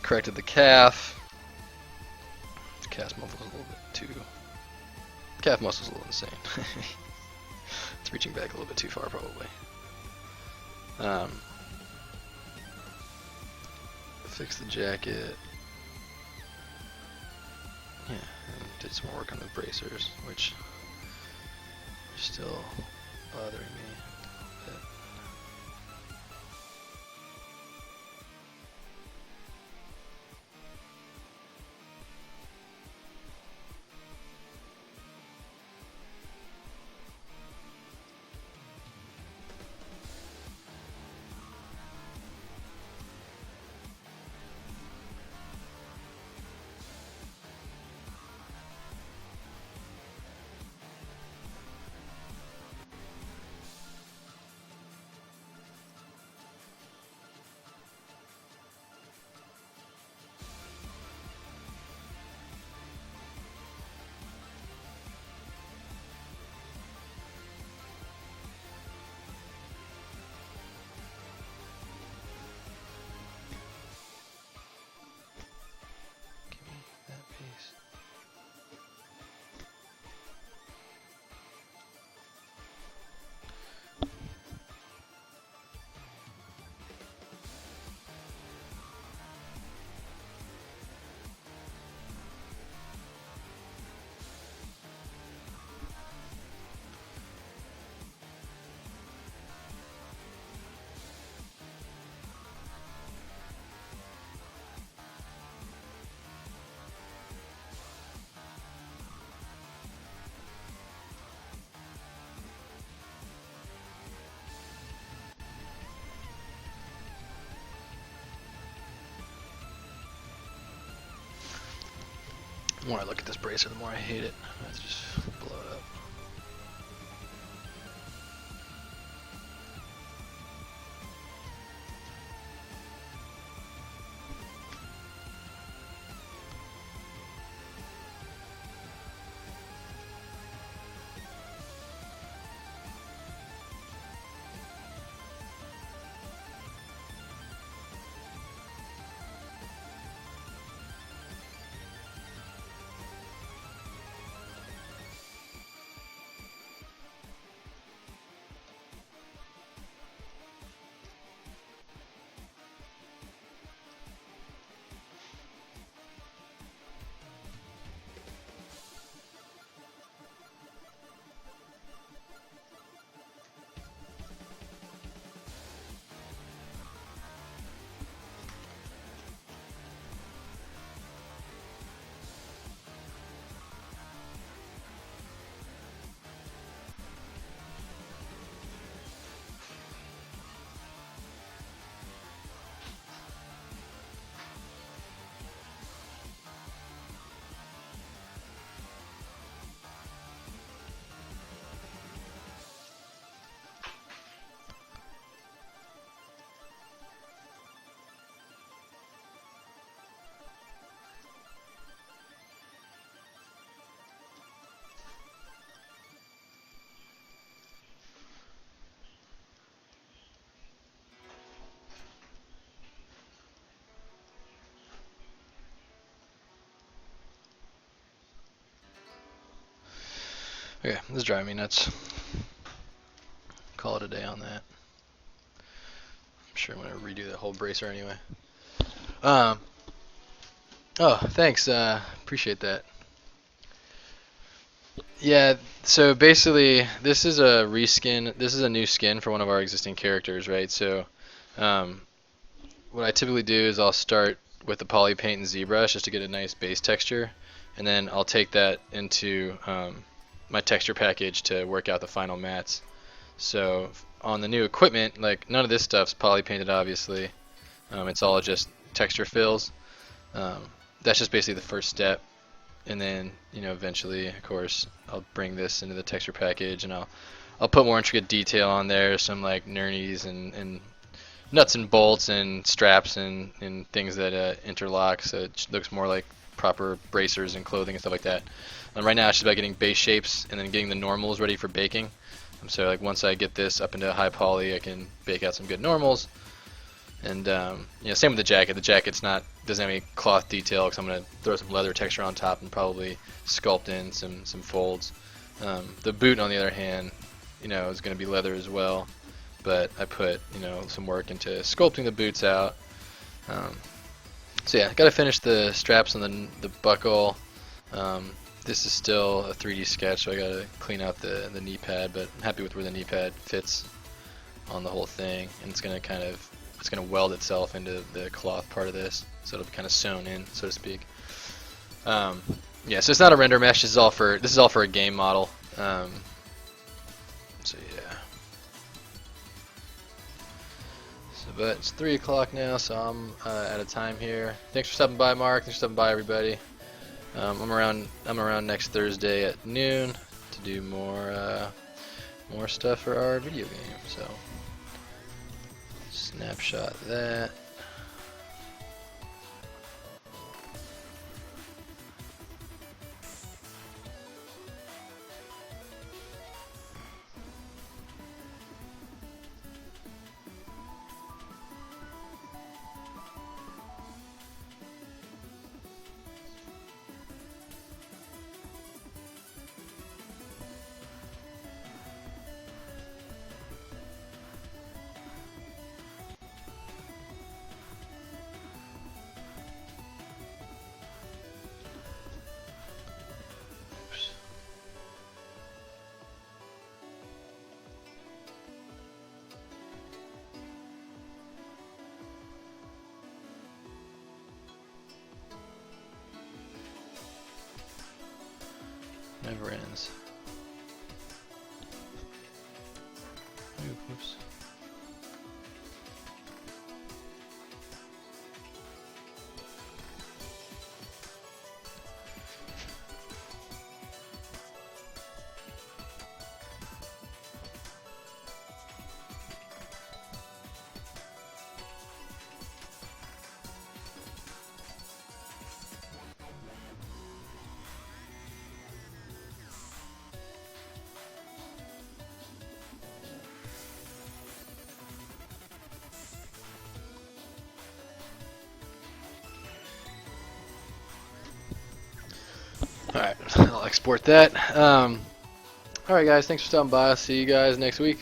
S1: Corrected the calf. The calf muscle's a little bit too. Calf muscle's a little insane. It's reaching back a little bit too far, probably. Fix the jacket. Yeah, and did some more work on the bracers, which are still bothering me a bit. The more I look at this bracer, the more I hate it. I have to just blow it up. Okay, this is driving me nuts. call it a day on that. I'm sure I'm gonna redo that whole bracer anyway. Oh, thanks. Appreciate that. Yeah. So basically, this is a reskin. This is a new skin for one of our existing characters, right? So, um, what I typically do is I'll start with the poly paint and ZBrush just to get a nice base texture, and then I'll take that into my texture package to work out the final mats. So on the new equipment, like none of this stuff's poly painted, obviously. It's all just texture fills. Um, that's just basically the first step, and then eventually, of course, I'll bring this into the texture package, and I'll put more intricate detail on there, some like nurnies and nuts and bolts and straps and things that interlock, so it looks more like proper bracers and clothing and stuff like that. Right now it's just about getting base shapes and then getting the normals ready for baking. So like once I get this up into high poly, I can bake out some good normals. And same with the jacket. The jacket's doesn't have any cloth detail because I'm gonna throw some leather texture on top and probably sculpt in some folds. The boot, on the other hand, is gonna be leather as well, but I put some work into sculpting the boots out. So yeah, gotta finish the straps on the buckle. This is still a 3D sketch, so I gotta clean out the knee pad, but I'm happy with where the knee pad fits on the whole thing, and it's gonna weld itself into the cloth part of this, so it'll be kind of sewn in, so to speak. Yeah, so it's not a render mesh. This is all for a game model. So yeah. But it's 3 o'clock now, so I'm out of time here. Thanks for stopping by, Mark. Thanks for stopping by, everybody. I'm around next Thursday at noon to do more stuff for our video game. So snapshot that. Never ends. Oops. Alright, I'll export that. Alright guys, thanks for stopping by. I'll see you guys next week.